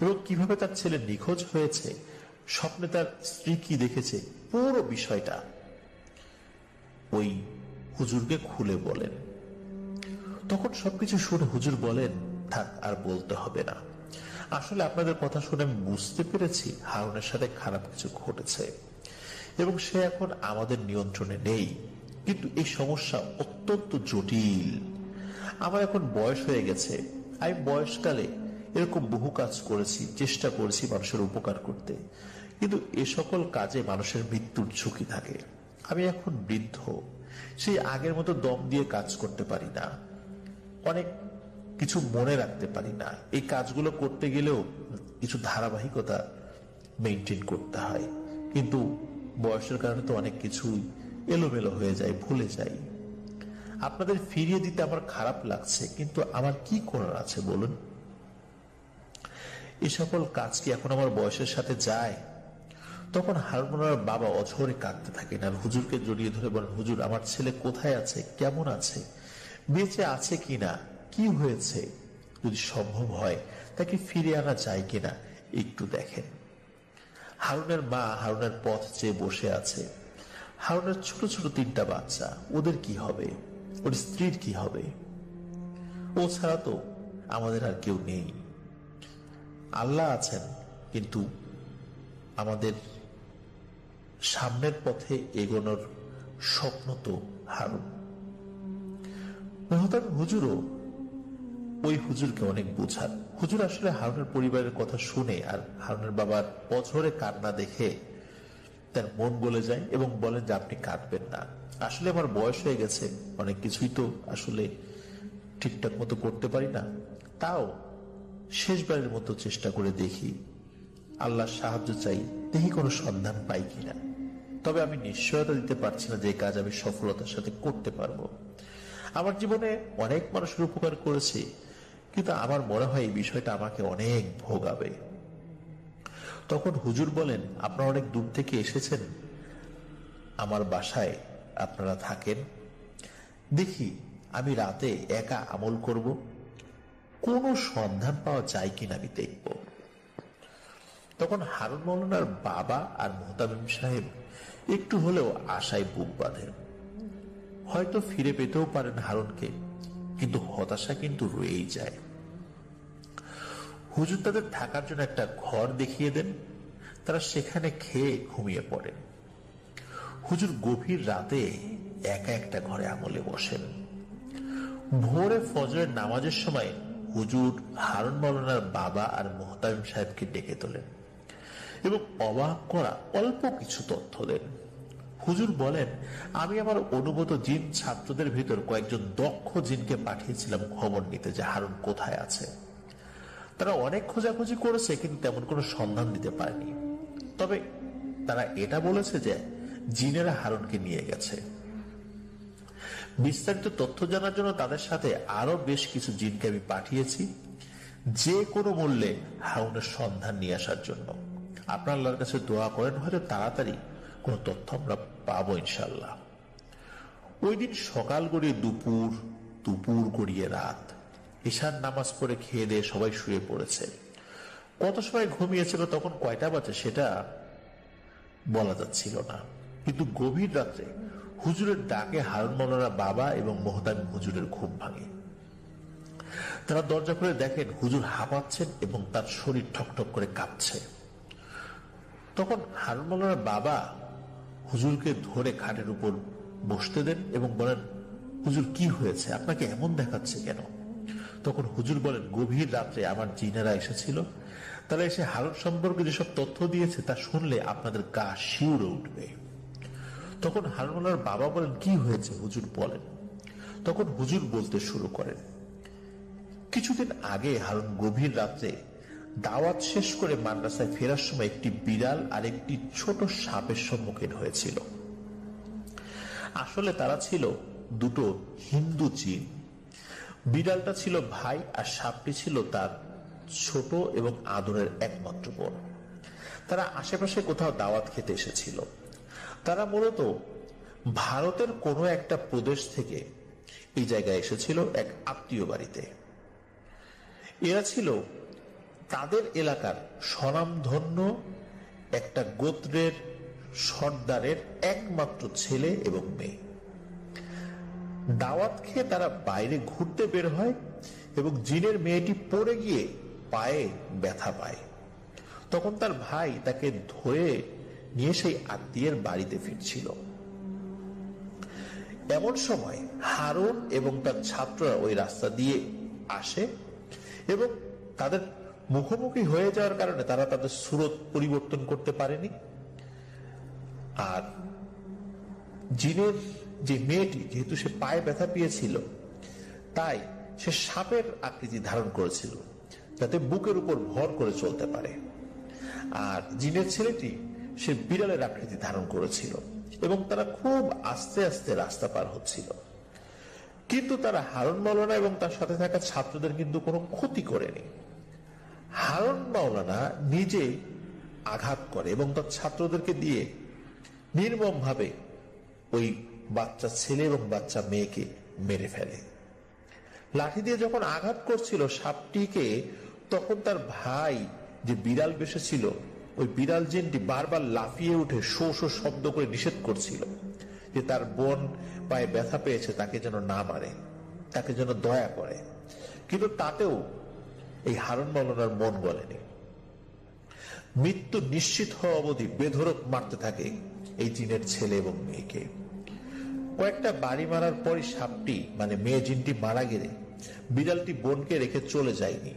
এবং কিভাবে তার ছেলে নিখোঁজ হয়েছে স্বপ্নে তার স্ত্রী কি দেখেছে পুরো বিষয়টা ওই হুজুরকে খুলে বলেন। তখন সবকিছু শুনে হুজুর বলেন, থাক আর বলতে হবে না, আসলে আপনাদের কথা শুনে আমি বুঝতে পেরেছি হারুনের সাথে খারাপ কিছু ঘটেছে এবং সে এখন আমাদের নিয়ন্ত্রণে নেই, কিন্তু এই সমস্যা অত্যন্ত জটিল। আমার এখন বয়স হয়ে গেছে, আমি বয়সকালে এরকম বহু কাজ করেছি, চেষ্টা করেছি মানুষের উপকার করতে, কিন্তু এ সকল কাজে মানুষের মৃত্যুর ঝুঁকি থাকে। আমি এখন বৃদ্ধ, সেই আগের মতো দম দিয়ে কাজ করতে পারি না, অনেক কিছু মনে রাখতে পারি না। এই কাজগুলো করতে গেলেও কিছু ধারাবাহিকতা মেনটেন করতে হয়, কিন্তু বয়সের কারণে তো অনেক কিছুই এলোমেলো হয়ে যায়, ভুলে যাই। আপনাদের ফিরিয়ে দিতে আমার খারাপ লাগছে, কিন্তু আমার কি করার আছে বলুন? এ সকল কাজ কি এখন আমার বয়সের সাথে যায়? তখন হারুনের বাবা অঝরে কাঁদতে থাকেন আর হুজুরকে জড়িয়ে ধরে বলেন, হুজুর, আমার ছেলে কোথায় আছে, কেমন আছে, বেঁচে আছে কিনা, কি হয়েছে? যদি সম্ভব হয় তাকে ফিরে আনা যায় কিনা একটু দেখেন। হারুনের মা হারুনের পথ চেয়ে বসে আছে। হারুনের ছোট ছোট 3টা বাচ্চা, ওদের কি হবে? ওর স্ত্রীর কি হবে? ও ছাড়া তো আমাদের আর কেউ নেই। আল্লাহ আছেন, কিন্তু আমাদের সামনের পথে এগোনোর স্বপ্ন তো হারুন। মেহতাব হুজুরও ওই হুজুরকে অনেক বোঝান। হুজুর আসলে হারুনের পরিবারের কথা শুনে আর হারুনের বাবার অঝরে কান্না দেখে তার মন গলে যায় এবং বলেন যে আপনি কাঁদবেন না, আসলে আমার বয়স হয়ে গেছে, অনেক কিছুই তো আসলে ঠিকঠাক মতো করতে পারি না, তাও শেষবারের মতো চেষ্টা করে দেখি, আল্লাহর সাহায্য চাই, দেখি কোনো সন্ধান পাই কিনা। তবে আমি নিশ্চয়তা দিতে পারছি না যে কাজ আমি সফলতার সাথে করতে পারবো। আমার জীবনে অনেক মানুষের উপকার করেছি, কিন্তু আমার মনে হয় এই বিষয়টা আমাকে অনেক ভোগাবে। তখন হুজুর বলেন, আপনারা অনেক দূর থেকে এসেছেন, আমার বাসায় আপনারা থাকেন, দেখি আমি রাতে একা আমল করব, কোনো সন্ধান পাওয়া যায় কিনা আমি দেখব। তখন হারুন মৌলানার বাবা আর মুহতামিম সাহেব একটু হলেও আশায় বুক বাঁধেন, হয়তো ফিরে পেতেও পারেন হারুনকে, কিন্তু হতাশা কিন্তু রয়েই যায়। হুজুর তাদের থাকার জন্য একটা ঘর দেখিয়ে দেন, তারা সেখানে খেয়ে ঘুমিয়ে পড়েন। হুজুর গভীর রাতে একা একটা ঘরে আমলে বসেন। ভোরে ফজরের নামাজের সময় হুজুর হারুন মৌলানার বাবা আর মুহতামিম সাহেবকে ডেকে তোলেন এবং অবাক করা অল্প কিছু তথ্য দেন। হুজুর বলেন, আমি আমার অনুগত জিন ছাত্রদের ভিতর কয়েকজন দক্ষ জিনকে পাঠিয়েছিলাম খবর নিতে যে হারুন কোথায় আছে। তারা অনেক খোঁজাখুঁজি করেছে, কিন্তু তেমন কোনো সন্ধান দিতে পারেনি। তবে তারা এটা বলেছে যে জিনেরা হারুনকে নিয়ে গেছে। বিস্তারিত তথ্য জানার জন্য তাদের সাথে আরো বেশ কিছু জিনকে আমি পাঠিয়েছি, যে কোনো মূল্যে হারুনের সন্ধান নিয়ে আসার জন্য। আপনার আল্লাহর কাছে দোয়া করেন, হয়তো তাড়াতাড়ি কোনো তথ্য আমরা পাবো ইনশাল্লাহ। ওই দিন সকাল গড়িয়ে দুপুর, দুপুর গড়িয়ে রাত, ঈশার নামাজ পড়ে খেয়ে দিয়ে সবাই শুয়ে পড়েছে। কত সময় ঘুমিয়েছিল, তখন কয়টা বাজে সেটা বলা যাচ্ছিল না, কিন্তু গভীর রাত্রে হুজুরের ডাকে হারুন মৌলানা বাবা এবং মুহতামিম হুজুরের ঘুম ভাঙে। তারা দরজা খুলে দেখেন হুজুর হাঁপাচ্ছেন এবং তার শরীর ঠকঠক করে কাঁপছে। তখন হারুন মৌলানার বাবা হুজুরকে ধরে খাটের উপর বসতে দেন এবং বলেন, হুজুর কি হয়েছে, আপনাকে এমন দেখাচ্ছে কেন? তখন হুজুর বলেন, গভীর রাত্রে আমার জিনেরা এসেছিল, তারা এসে হারুন সম্পর্কে যেসব তথ্য দিয়েছে তা শুনলে আপনাদের গা শিউরে উঠবে। তখন হারুন মৌলানার বাবা বলেন, কি হয়েছে হুজুর বলেন। তখন হুজুর বলতে শুরু করেন, কিছুদিন আগে হারুন গভীর রাত্রে দাওয়াত শেষ করে মাদ্রাসায় ফেরার সময় একটি বিড়াল আর একটি ছোট সাপের সম্মুখীন হয়েছিল। আসলে তারা ছিল দুটো হিন্দু জিন। বিড়ালটা ছিল ভাই আর সাপটি ছিল তার ছোট এবং আদরের একমাত্র বোন। তারা আশেপাশে কোথাও দাওয়াত খেতে এসেছিল। তারা মূলত ভারতের কোনো একটা প্রদেশ থেকে এই জায়গায় এসেছিল এক আত্মীয় বাড়িতে। এরা ছিল তাদের এলাকার স্বনামধন্য একটা গোত্রের সর্দারের একমাত্র ছেলে এবং মেয়ে। দাওয়াত খেয়ে তারা বাইরে ঘুরতে বের হয় এবং জিনের মেয়েটি পড়ে গিয়ে পায়ে ব্যথা পায়। তখন তার ভাই তাকে ধরে নিয়ে সেই আত্মীয়ের বাড়িতে ফিরছিল। এমন সময় হারুন এবং তার ছাত্ররা ওই রাস্তা দিয়ে আসে এবং তাদের মুখোমুখি হয়ে যাওয়ার কারণে তারা তাদের সুরত পরিবর্তন করতে পারেনি। আর জিনের যে মেয়েটি, যেহেতু সে পায়ে ব্যথা পেয়েছিল, তাই সে সাপের আকৃতি ধারণ করেছিল যাতে বুকের উপর ভর করে চলতে পারে। আর জিনের ছেলেটি সে বিড়ালের আকৃতি ধারণ করেছিল এবং তারা খুব আস্তে আস্তে রাস্তা পার হচ্ছিল। কিন্তু তারা হারুন মাওলানা এবং তার সাথে থাকা ছাত্রদের কিন্তু কোনো ক্ষতি করেনি। হারুন মাওলানা নিজে আঘাত করে এবং তার ছাত্রদেরকে দিয়ে নির্মম ভাবে ওই বাচ্চা ছেলে এবং বাচ্চা মেয়েকে মেরে ফেলে। লাঠি দিয়ে যখন আঘাত করছিল সাপটিকে, তখন তার ভাই যে বিড়াল বেসেছিল, ওই বিড়াল জিনটি বারবার লাফিয়ে উঠে শো শো শব্দ করে নিষেধ করছিল যে তার বোন পায়ে ব্যথা পেয়েছে, তাকে যেন না মারে, তাকে যেন দয়া করে। কিন্তু তাতেও এই হারুন মাওলানার মন গলেনি। মৃত্যু নিশ্চিত হওয়া অবধি বেধড়ক মারতে থাকে এই জিনের ছেলে এবং মেয়েকে। কয়েকটা বাড়ি মারার পরই সাপটি মানে মেয়ে জিনটি মারা গেলে বিড়ালটি বোনকে রেখে চলে যায়নি।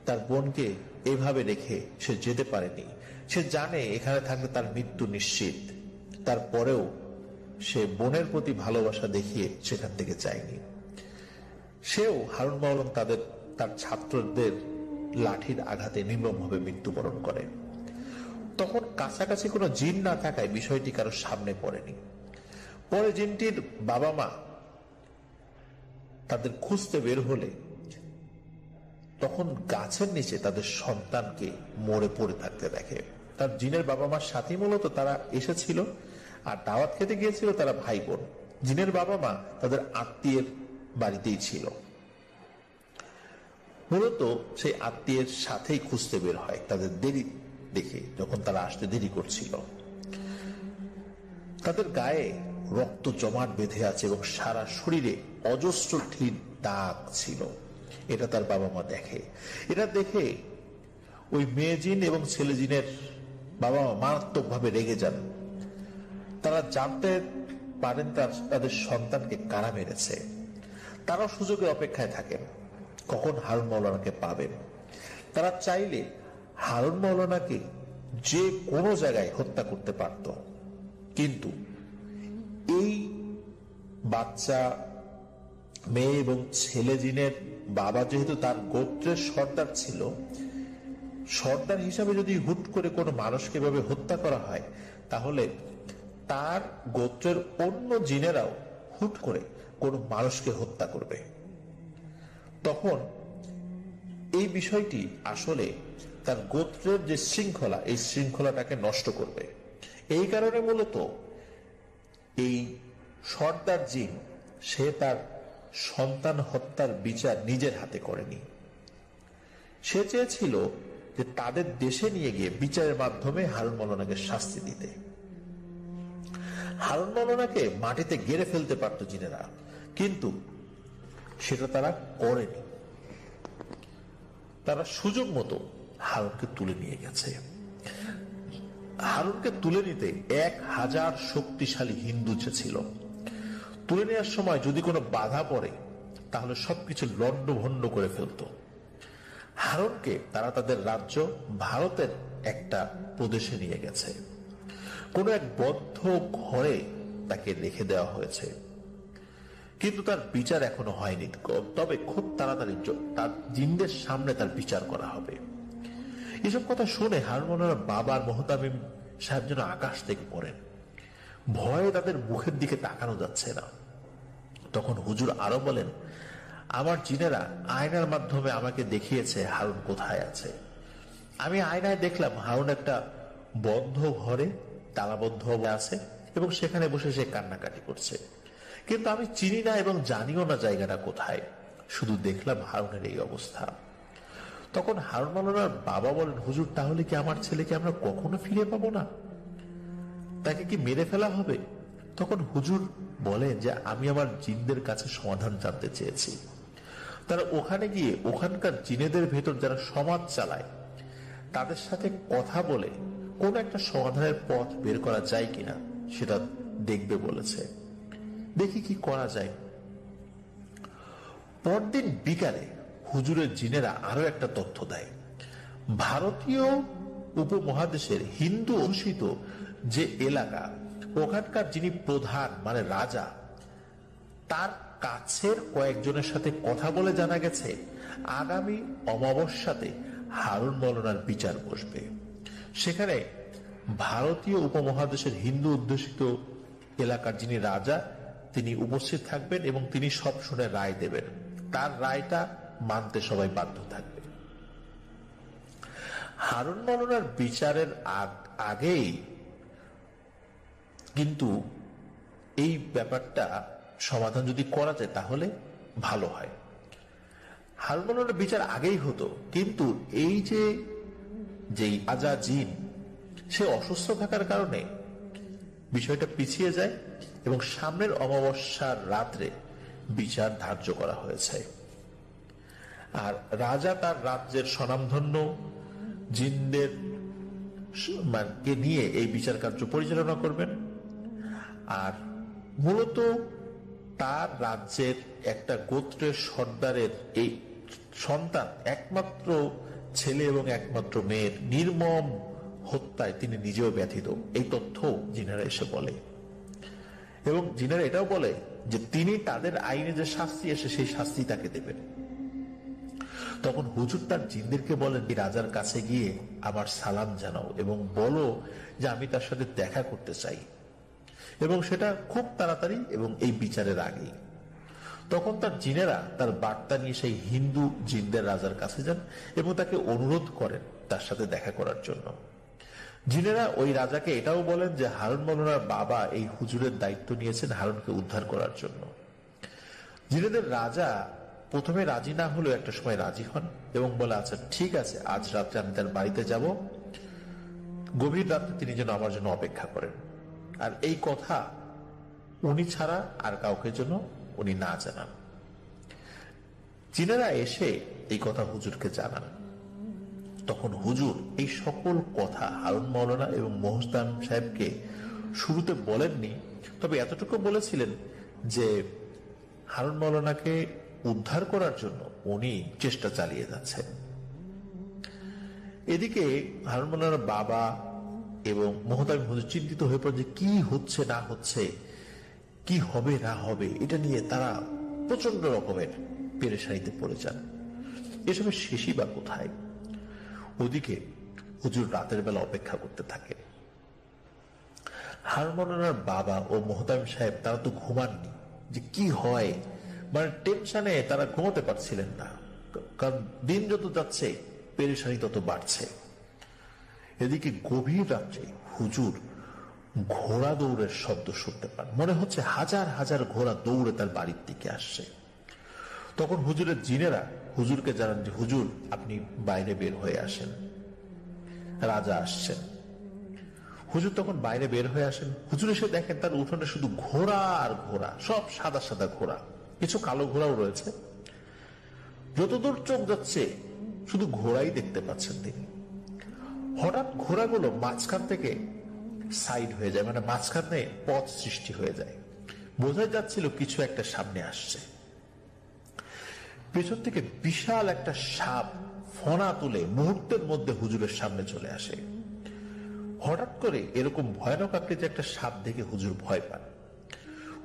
তার বোনকে এভাবে রেখে সে যেতে পারেনি। সে জানে এখানে থাকলে তার মৃত্যু নিশ্চিত। তারপরেও সে বোনের প্রতি ভালোবাসা দেখিয়ে সেখান থেকে যায়নি। সেও হারুন মাওলানা তার ছাত্রদের লাঠির আঘাতে নির্মমভাবে মৃত্যুবরণ করে। তখন কাছাকাছি কোনো জিন না থাকায় বিষয়টি কারো সামনে পড়েনি। পরে জিনটির বাবা মা তাদের খুঁজতে বের হলে তখন গাছের নিচে তাদের সন্তানকে মরে পড়ে থাকতে দেখে। তার জিনের বাবা মার সাথে মূলত তারা এসেছিল আর দাওয়াত খেতে গিয়েছিল তারা ভাই বোন। জিনের বাবা মা তাদের আত্মীয়ের বাড়িতেই ছিল। মূলত সেই আত্মীয়ের সাথেই খুঁজতে বের হয় তাদের দেরি দেখে, যখন তারা আসতে দেরি করছিল। তাদের গায়ে রক্ত জমাট বেঁধে আছে এবং সারা শরীরে অজস্র ঢিল দাগ ছিল। এটা তার বাবা মা দেখে। এটা দেখে ওই মেয়ে জিন এবং ছেলে জিনের বাবা মা মারাত্মক ভাবে রেগে যান। তারা জানতে পারেন তাদের সন্তানকে কারা মেরেছে। তারাও সুযোগের অপেক্ষায় থাকেন কখন হারুন মাওলানাকে পাবেন। তারা চাইলে হারুন মাওলানাকে যে কোনো জায়গায় হত্যা করতে পারত, কিন্তু এই বাচ্চা মেয়ে এবং ছেলে জিনের বাবা যেহেতু তার গোত্রের সর্দার ছিল, সর্দার হিসাবে যদি হুট করে কোনো মানুষকে এভাবে হত্যা করা হয়, তাহলে তার গোত্রের অন্য জিনেরাও হুট করে কোনো মানুষকে হত্যা করবে। তখন এই বিষয়টি আসলে তার গোত্রের যে শৃঙ্খলা, এই শৃঙ্খলাটাকে নষ্ট করবে। এই কারণে মূলত এই সর্দার জিন সে তার সন্তান হত্যার বিচার নিজের হাতে করেনি। সে চেয়েছিল যে তাদের দেশে নিয়ে গিয়ে বিচারের মাধ্যমে হারুন মাওলানাকে শাস্তি দিতে। হারুন মাওলানাকে মাটিতে গেড়ে ফেলতে পারত জিনেরা, কিন্তু সেটা তারা করেনি। তারা সুযোগ মতো হারুনকে তুলে নিয়ে গেছে। হারুনকে তুলে নিতে 1000 শক্তিশালী হিন্দু ছিল। তুলে নেওয়ার সময় যদি কোনো বাধা পড়ে তাহলে সবকিছু লণ্ডভণ্ড করে ফেলত। হারুনকে তারা তাদের রাজ্য ভারতের একটা প্রদেশে নিয়ে গেছে। কোনো এক বদ্ধ ঘরে তাকে রেখে দেওয়া হয়েছে, কিন্তু তার বিচার এখনো হয়নি। তবে খুব তাড়াতাড়ি তার জিনদের সামনে তার বিচার করা হবে। এসব কথা শুনে হারুন মাওলানার বাবার মোহতামিম সাহেব যেন আকাশ থেকে পড়েন। ভয়ে তাদের মুখের দিকে তাকানো যাচ্ছে না। তখন হুজুর আরো বলেন, আমার জিনেরা আয়নার মাধ্যমে আমাকে দেখিয়েছে হারুন কোথায় আছে। আমি আয়নায় দেখলাম হারুন একটা বন্ধ ঘরে তালাবদ্ধ আছে এবং সেখানে বসে সে কান্নাকাটি করছে। কিন্তু আমি চিনি না এবং জানিও না জায়গাটা কোথায়, শুধু দেখলাম হারুনের এই অবস্থা। তখন হারুন মাওলানার বাবা বলেন, হুজুর তাহলে কি আমার ছেলেকে আমরা কখনো ফিরে পাবো না? তাকে কি মেরে ফেলা হবে? তখন হুজুর বলেন যে আমি আমার জিনদের কাছে সমাধান জানতে চেয়েছি। তারা ওখানে গিয়ে ওখানকার জিনেদের ভেতর যারা সমাজ চালায় তাদের সাথে কথা বলে কোন একটা সমাধানের পথ বের করা যায় কিনা সেটা দেখবে বলেছে। দেখি কি করা যায়। পরদিন বিকালে হুজুরের জিনেরা আরো একটা তথ্য দেয়। ভারতীয় উপমহাদেশের হিন্দু অধ্যুষিত যে এলাকা, ওখানকার যিনি প্রধান মানে রাজা, তার কাছের কয়েকজনের সাথে কথা বলে জানা গেছে আগামী অমাবস্যাতে হারুন মাওলানার বিচার বসবে। সেখানে ভারতীয় উপমহাদেশের হিন্দু অধ্যুষিত এলাকার যিনি রাজা তিনি উপস্থিত থাকবেন এবং তিনি সব শুনে রায় দেবেন। তার রায়টা মানতে সবাই বাধ্য থাকবে। হারুন মাওলানার বিচারের আগেই কিন্তু এই ব্যাপারটা সমাধান যদি করা যায় তাহলে ভালো হয়। হারুন মাওলানার বিচার আগেই হতো, কিন্তু এই যে রাজা জিন সে অসুস্থ থাকার কারণে বিষয়টা পিছিয়ে যায় এবং সামনের অমাবস্যার রাত্রে বিচার ধার্য করা হয়েছে। আর রাজা তার রাজ্যের স্বনামধন্য জিনদের কে নিয়ে এই বিচার কার্য পরিচালনা করবেন। আর মূলত তার রাজ্যের একটা গোত্রের সর্দারের এই সন্তান একমাত্র ছেলে এবং একমাত্র মেয়ের নির্মম হত্যায় তিনি নিজেও ব্যথিত, এই তথ্য জিনারা এসে বলে। এবং জিনারা এটাও বলে যে তিনি তাদের আইনে যে শাস্তি এসে সেই শাস্তি তাকে দেবেন। তখন হুজুর তার জিনদেরকে বলেন, রাজার কাছে গিয়ে আমার সালাম জানাও এবং বলো যে আমি তার সাথে দেখা করতে চাই, এবং সেটা খুব তাড়াতাড়ি এবং এই বিচারের আগেই। তখন তার জিনেরা তার বার্তা নিয়ে সেই হিন্দু জিনদের রাজার কাছে যান এবং তাকে অনুরোধ করেন তার সাথে দেখা করার জন্য। জিনেরা ওই রাজাকে এটাও বলেন যে হারুন মাওলানার বাবা এই হুজুরের দায়িত্ব নিয়েছেন হারুনকে উদ্ধার করার জন্য। জিনেদের রাজা প্রথমে রাজি না হলেও একটা সময় রাজি হন এবং বলে, আচ্ছা ঠিক আছে, আজ রাত্রে আমি তার বাড়িতে যাব, গভীর রাত্রে তিনি যেন আমার জন্য অপেক্ষা করেন, আর এই কথা উনি ছাড়া আর কাউকে যেন উনি না জানান। জিনেরা এসে এই কথা হুজুরকে জানান। তখন হুজুর এই সকল কথা হারুন মাওলানা এবং মোহতাম সাহেবকে শুরুতে বলেননি, তবে এতটুকু বলেছিলেন যে হারুন মাওলানাকে উদ্ধার করার জন্য উনি চেষ্টা চালিয়ে যাচ্ছেন। এদিকে হারুন মাওলানার বাবা এবং মোহতামিম হুজুর চিন্তিত হয়ে পড়ে যে কি হচ্ছে না হচ্ছে, কি হবে না হবে, এটা নিয়ে তারা প্রচন্ড রকমের পেরেশানিতে পড়ে যান। এসবের শেষই বা কোথায়? ওদিকে হুজুর রাতের বেলা অপেক্ষা করতে থাকে। হারুন মাওলানার বাবা ও মোহতামিম সাহেব তারা তো ঘুমাননি, যে কি হয়, মানে টেনশনে তারা ঘুমাতে পারছিলেন না, কারণ দিন যত যাচ্ছে পেরেশানি তত বাড়ছে। এদিকে গভীর রাত্রে হুজুর ঘোড়া দৌড়ের শব্দ শুনতে পান। মনে হচ্ছে হাজার হাজার ঘোড়া দৌড়ে তার বাড়ির দিকে আসছে। তখন হুজুরের জিনেরা হুজুরকে জানান যে হুজুর আপনি বাইরে বের হয়ে আসেন, রাজা আসছেন। হুজুর তখন বাইরে বের হয়ে আসেন। হুজুর এসে দেখেন তার উঠোনে শুধু ঘোড়া আর ঘোড়া, সব সাদা সাদা ঘোড়া, কিছু কালো ঘোড়াও রয়েছে। যতদূর চোখ যাচ্ছে শুধু ঘোড়াই দেখতে পাচ্ছেন তিনি। হঠাৎ ঘোড়াগুলো মাঝখান থেকে সাইড হয়ে যায়, মানে মাঝখানে পথ সৃষ্টি হয়ে যায়। বোঝা যাচ্ছিল কিছু একটা সামনে আসছে। পেছন থেকে বিশাল একটা সাপ ফনা তুলে মুহূর্তের মধ্যে হুজুরের সামনে চলে আসে। হঠাৎ করে এরকম ভয়ানক আকৃতির একটা সাপ দেখে হুজুর ভয় পান।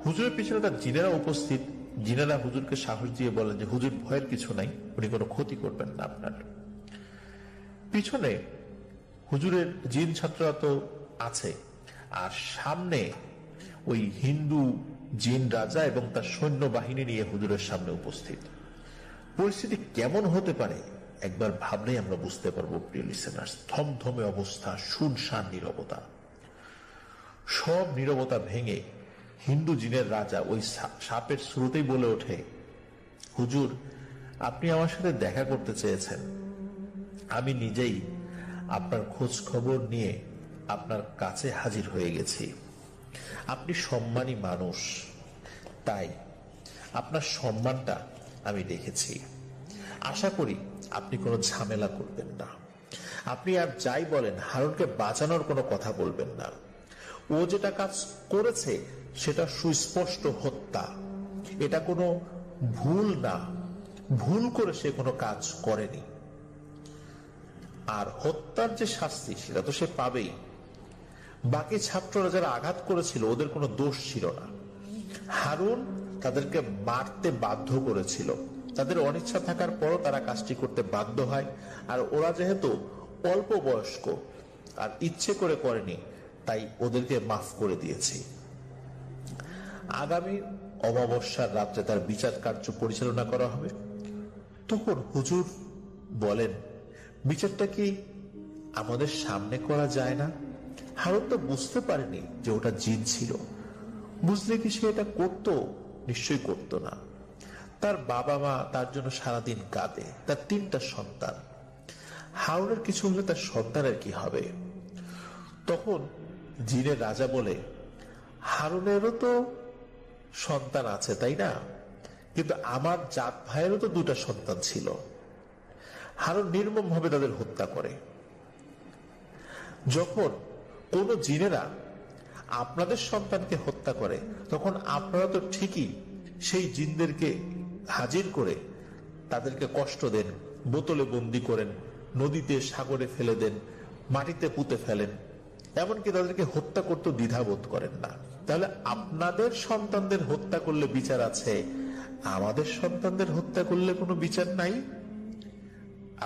হুজুরের পিছনে তার জিনেরা উপস্থিত। জিনেরা হুজুরকে সাহস দিয়ে বলেন যে হুজুর ভয়ের কিছু নাই, উনি কোনো ক্ষতি করবেন না আপনার। পিছনে হুজুরের জিন ছাত্ররা তো আছে, আর সামনে ওই হিন্দু জিন রাজা এবং তার সৈন্য বাহিনী নিয়ে হুজুরের সামনে উপস্থিত। পরিস্থিতি কেমন হতে পারে একবার ভাবলেই আমরা বুঝতে পারবো প্রিয় লিসেনার্স। থমথমে অবস্থা, শুনশান নীরবতা। সব নীরবতা ভেঙে হিন্দু জিনের রাজা ওই সাপের শুরুতেই বলে ওঠে, হুজুর আপনি আমার সাথে দেখা করতে চেয়েছেন, আমি নিজেই আপনার খোঁজ খবর নিয়ে আপনার কাছে হাজির হয়ে গেছি। আপনি সম্মানী মানুষ, তাই আপনার সম্মানটা আমি দেখেছি। আশা করি আপনি কোনো ঝামেলা করবেন না। আপনি আর যাই বলেন, হারুনকে বাঁচানোর কোনো কথা বলবেন না। ও যেটা কাজ করেছে সেটা সুস্পষ্ট হত্যা। এটা কোনো ভুল না, ভুল করে সে কোনো কাজ করেনি। আর হত্যার যে শাস্তি সেটা তো সে পাবেই। বাকি ছাত্ররা যারা আঘাত করেছিল ওদের কোনো দোষ ছিল না। হারুন তাদেরকে মারতে বাধ্য করেছিল। তাদের অনিচ্ছা থাকার পরও তারা কাজটি করতে বাধ্য হয়। আর ওরা যেহেতু অল্প বয়স্ক আর ইচ্ছে করে করেনি, তাই ওদেরকে মাফ করে দিয়েছি। আগামী অমাবস্যার রাত্রে তার বিচার কার্য পরিচালনা করা হবে। তখন হুজুর বলেন, বিচারটা কি আমাদের সামনে করা যায় না? হারুন তো বুঝতে পারেনি যে ওটা জিন ছিল। বুঝলে কি সে এটা করতো? নিশ্চয়ই করতো না। তার বাবা মা তার জন্য সারাদিন কাঁদে। তার 3টা সন্তান। হারুনের কিছু হলে তার সন্তানের কি হবে? তখন জিনের রাজা বলে, হারুনেরও তো সন্তান আছে, তাই না? কিন্তু আমার জাত ভাইয়েরও তো 2টা সন্তান ছিল। হারুন নির্মম ভাবে তাদের হত্যা করে। যখন কোন জিনেরা আপনাদের সন্তানকে হত্যা করে, তখন আপনারা তো ঠিকই সেই জিনদেরকে হাজির করে তাদেরকে কষ্ট দেন, বোতলে বন্দি করেন, নদীতে সাগরে ফেলে দেন, মাটিতে পুঁতে ফেলেন, এমনকি তাদেরকে হত্যা করতে দ্বিধাবোধ করেন না। তাহলে আপনাদের সন্তানদের হত্যা করলে বিচার আছে, আমাদের সন্তানদের হত্যা করলে কোনো বিচার নাই?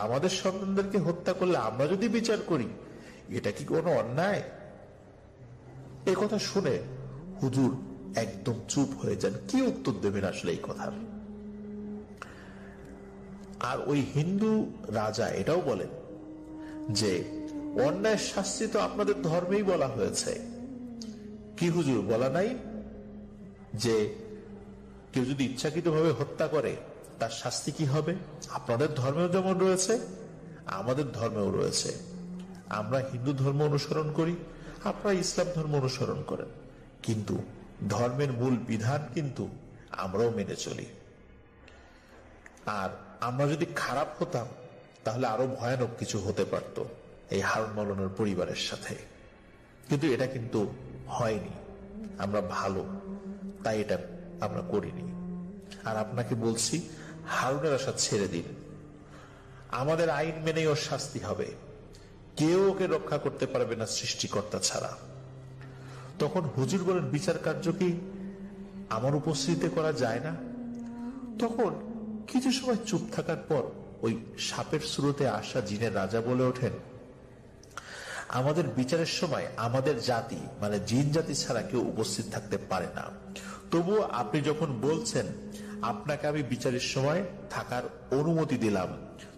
আমাদের সন্তানদেরকে হত্যা করলে আমরা যদি বিচার করি, এটা কি কোনো অন্যায়? এ কথা শুনে হুজুর একদম চুপ হয়ে যান। কি উত্তর দেবেন আসলে এই কথার? আর ওই হিন্দু রাজা এটাও বলেন যে অন্যায় শাস্তি তো আপনাদের ধর্মেই বলা হয়েছে। কি হুজুর, বলা নাই যে কেউ যদি ইচ্ছাকৃতভাবে হত্যা করে তার শাস্তি কি হবে? আপনাদের ধর্মেও যেমন রয়েছে, আমাদের ধর্মেও রয়েছে। আমরা হিন্দু ধর্ম অনুসরণ করি, আপনারা ইসলাম ধর্ম অনুসরণ করেন, কিন্তু ধর্মের মূল বিধান কিন্তু আমরাও মেনে চলি। আর আমরা যদি খারাপ হতাম তাহলে আরো ভয়ানক কিছু হতে পারত এই হারুন মাওলানার পরিবারের সাথে। কিন্তু এটা কিন্তু হয়নি। আমরা ভালো, তাই এটা আমরা করিনি। আর আপনাকে বলছি, হারুনের আশা ছেড়ে দিন। আমাদের আইন মেনেই ওর শাস্তি হবে। কেউ ওকে রক্ষা করতে পারবে না সৃষ্টিকর্তা ছাড়া। তখন হুজুর বলেন, বিচার কার্য কি আমার উপস্থিতিতে করা যায় না? তখন কিছু সময় চুপ থাকার পর ওই সাপের স্রোতে আসা জিনের রাজা বলে ওঠেন, আমাদের বিচারের সময় আমাদের জাতি মানে জিন জাতি ছাড়া কেউ উপস্থিত থাকতে পারে না। তবুও আপনি যখন বলছেন, আপনাকে আমি বিচারের সময় থাকার অনুমতি দিলাম।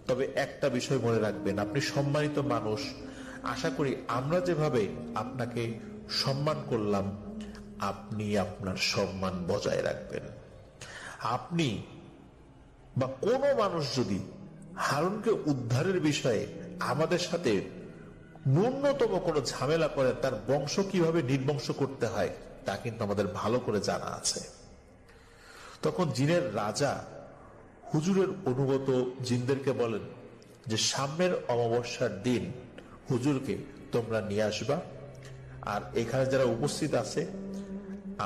তবে একটা বিষয় মনে রাখবেন, আপনি সম্মানিত মানুষ। আশা করি আমরা যেভাবে আপনাকে সম্মান করলাম, আপনি আপনার সম্মান বজায় রাখবেন। আপনি বা কোনো মানুষ যদি হারুনকে উদ্ধারের বিষয়ে আমাদের সাথে ন্যূনতম কোনো ঝামেলা করে, তার বংশ কিভাবে নির্বংশ করতে হয় তা কিন্তু আমাদের ভালো করে জানা আছে। তখন জিনের রাজা হুজুরের অনুগত জিনদেরকে বলেন যে সামনের অমাবস্যার দিন হুজুরকে তোমরা নিয়ে আসবা। আর এখানে যারা উপস্থিত আছে,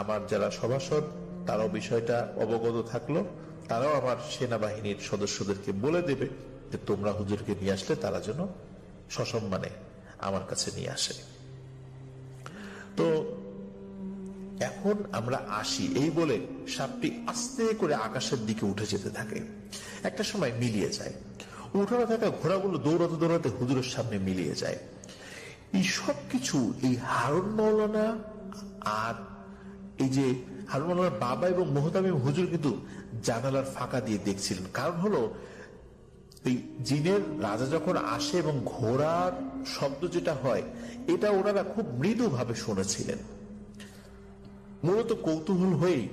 আমার যারা সভাসদ, তারাও বিষয়টা অবগত থাকলো। তারাও আমার সেনাবাহিনীর সদস্যদেরকে বলে দেবে যে তোমরা হুজুরকে নিয়ে আসলে তারা যেন সসম্মানে আমার কাছে নিয়ে আসে। তো এখন আমরা আসি, এই বলে সাপটি আস্তে করে আকাশের দিকে উঠে যেতে থাকে। একটা সময় মিলিয়ে যায়। উঠানো থাকা ঘোড়াগুলো দৌড়াতে দৌড়াতে হুজুরের সামনে মিলিয়ে যায়। এই সব কিছু এই হারুন মাওলানা আর এই যে হারুন মাওলানার বাবা এবং মোহতামিম হুজুর কিন্তু জানালার ফাঁকা দিয়ে দেখছিলেন। কারণ হলো এই জিনের রাজা যখন আসে এবং ঘোড়ার শব্দ যেটা হয়, এটা ওনারা খুব মৃদুভাবে শুনেছিলেন। মূলত কৌতূহল হয়েই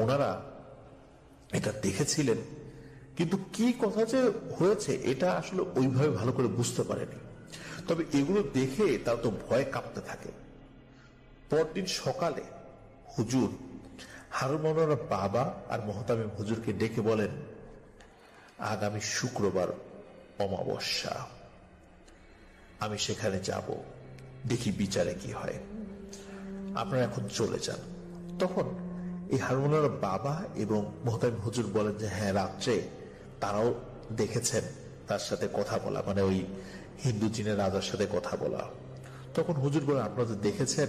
ওনারা এটা দেখেছিলেন কিন্তু কি কথা যে হয়েছে এটা আসলে ওইভাবে ভালো করে বুঝতে পারেনি। তবে এগুলো দেখে তার তো ভয় কাঁপতে থাকে। পরদিন সকালে হুজুর হারুন মাওলানার বাবা আর মোহতামিম হুজুরকে ডেকে বলেন, আগামী শুক্রবার অমাবস্যা, আমি সেখানে যাব, দেখি বিচারে কি হয়, আপনারা এখন চলে যান। তখন এই হারুন মাওলানার বাবা এবং মোহতামিম হুজুর বলেন যে হ্যাঁ, রাত্রে তারাও দেখেছেন তার সাথে কথা বলা, মানে ওই হিন্দু জিনের রাজার সাথে কথা বলা। তখন হুজুর বলেন, আপনারা তো দেখেছেন,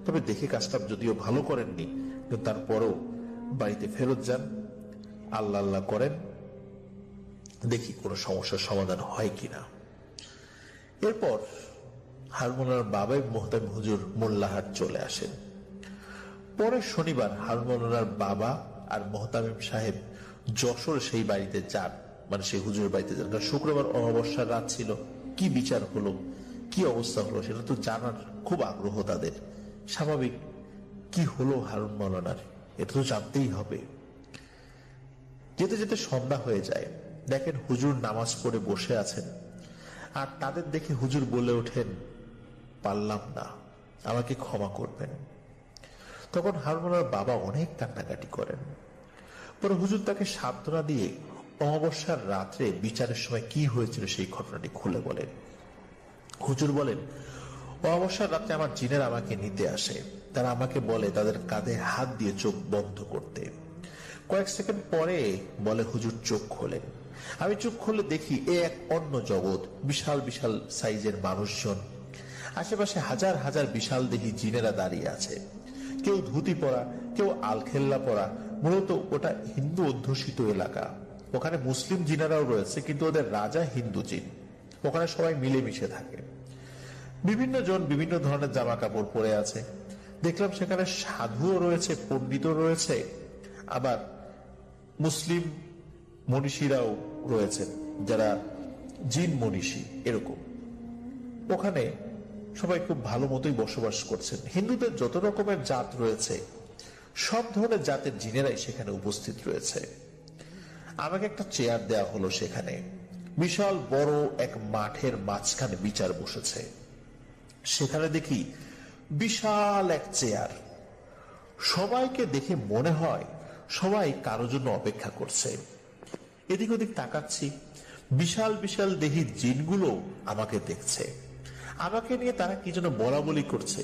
তবে দেখে কাজটা যদিও ভালো করেননি, কিন্তু তারপরেও বাড়িতে ফেরত যান, আল্লাহ আল্লাহ করেন, দেখি কোনো সমস্যার সমাধান হয় কিনা। এরপর হারুন মাওলানার বাবা এবং মোহতামিম হুজুর মোল্লাহাট চলে আসেন। পরের শনিবার হারুন মাওলানার বাবা আর মোহতামিম সাহেব যশোর সেই বাড়িতে যান, মানে সেই হুজুরের বাড়িতে যান। শুক্রবার অমাবস্যার রাত ছিল, কি বিচার হলো, কি অবস্থা হলো সেটা তো জানার খুব আগ্রহ তাদের। স্বাভাবিক, কি হলো হারুন মাওলানার, এটা তো জানতেই হবে। যেতে যেতে সন্ধ্যা হয়ে যায়, দেখেন হুজুর নামাজ পড়ে বসে আছেন। আর তাদের দেখে হুজুর বলে ওঠেন, পারলাম না, আমাকে ক্ষমা করবেন। তখন হারুন মাওলানার বাবা অনেক কান্নাকাটি করেন। পরে হুজুর তাকে সান্ত্বনা দিয়ে অমাবস্যার রাত্রে বিচারের সময় কি হয়েছিল সেই ঘটনাটি খুলে বলেন। হুজুর বলেন, অমাবস্যার রাত্রে আমার জিনেরা আমাকে নিতে আসে। তারা আমাকে বলে তাদের কাঁধে হাত দিয়ে চোখ বন্ধ করতে। কয়েক সেকেন্ড পরে বলে হুজুর চোখ খোলেন। আমি চোখ খুলে দেখি এ এক অন্য জগৎ, বিশাল বিশাল সাইজের মানুষজন, আশেপাশে হাজার হাজার বিশাল দেহী জিনেরা দাঁড়িয়ে আছে। কেউ ধুতি পরা, কেউ আলখেল্লা পরা। মূলত ওটা হিন্দু অধ্যুষিত এলাকা, ওখানে মুসলিম জিনেরাও রয়েছে, কিন্তু ওদের রাজা হিন্দু জিন। ওখানে সবাই মিলেমিশে থাকে। বিভিন্ন জন বিভিন্ন ধরনের জামা কাপড় পরে আছে। দেখলাম সেখানে সাধুও রয়েছে, পণ্ডিতও রয়েছে, আবার মুসলিম মনীষীরাও রয়েছেন, যারা জিন মনীষী এরকম। ওখানে সবাই খুব ভালো মতোই বসবাস করছেন। হিন্দুদের যত রকমের জাত রয়েছে, সব ধরনের জাতের জিনেরাই সেখানে উপস্থিত রয়েছে। আমাকে একটা চেয়ার দেয়া হলো। সেখানে বিশাল বড় এক মাঠের মাঝখানে বিচার বসেছে। সেখানে দেখি বিশাল এক চেয়ার। সবাইকে দেখে মনে হয় সবাই কারোর জন্য অপেক্ষা করছে। এদিক ওদিক তাকাচ্ছি, বিশাল বিশাল দেহী জিনগুলো আমাকে দেখছে। আমাকে নিয়ে তারা কি যেন বলা বলি করছে,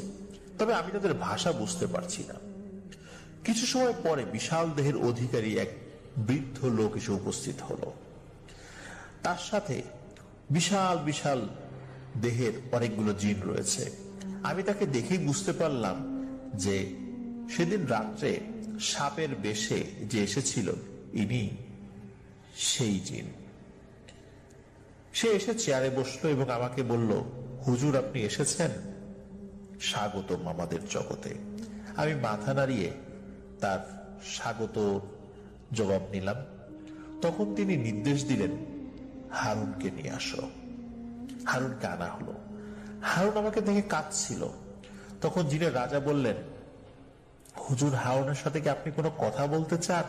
তবে আমি তাদের ভাষা বুঝতে পারছি না। কিছু সময় পরে বিশাল দেহের অধিকারী এক বৃদ্ধ লোক এসে উপস্থিত হলো। তার সাথে বিশাল বিশাল দেহের অনেকগুলো জিন রয়েছে। আমি তাকে দেখেই বুঝতে পারলাম যে সেদিন রাত্রে সাপের বেশে যে এসেছিল ইনি সেই জিন। সে এসে চেয়ারে বসলো এবং আমাকে বলল, হুজুর আপনি এসেছেন, স্বাগতম আমাদের জগতে। আমি মাথা নাড়িয়ে তার স্বাগত জবাব নিলাম। তখন তিনি নির্দেশ দিলেন, হারুনকে নিয়ে আসো। হারুনকে আনা হলো। হারুন আমাকে দেখে কাঁদছিল। তখন জিনের রাজা বললেন, হুজুর হারুনের সাথে কি আপনি কোনো কথা বলতে চান?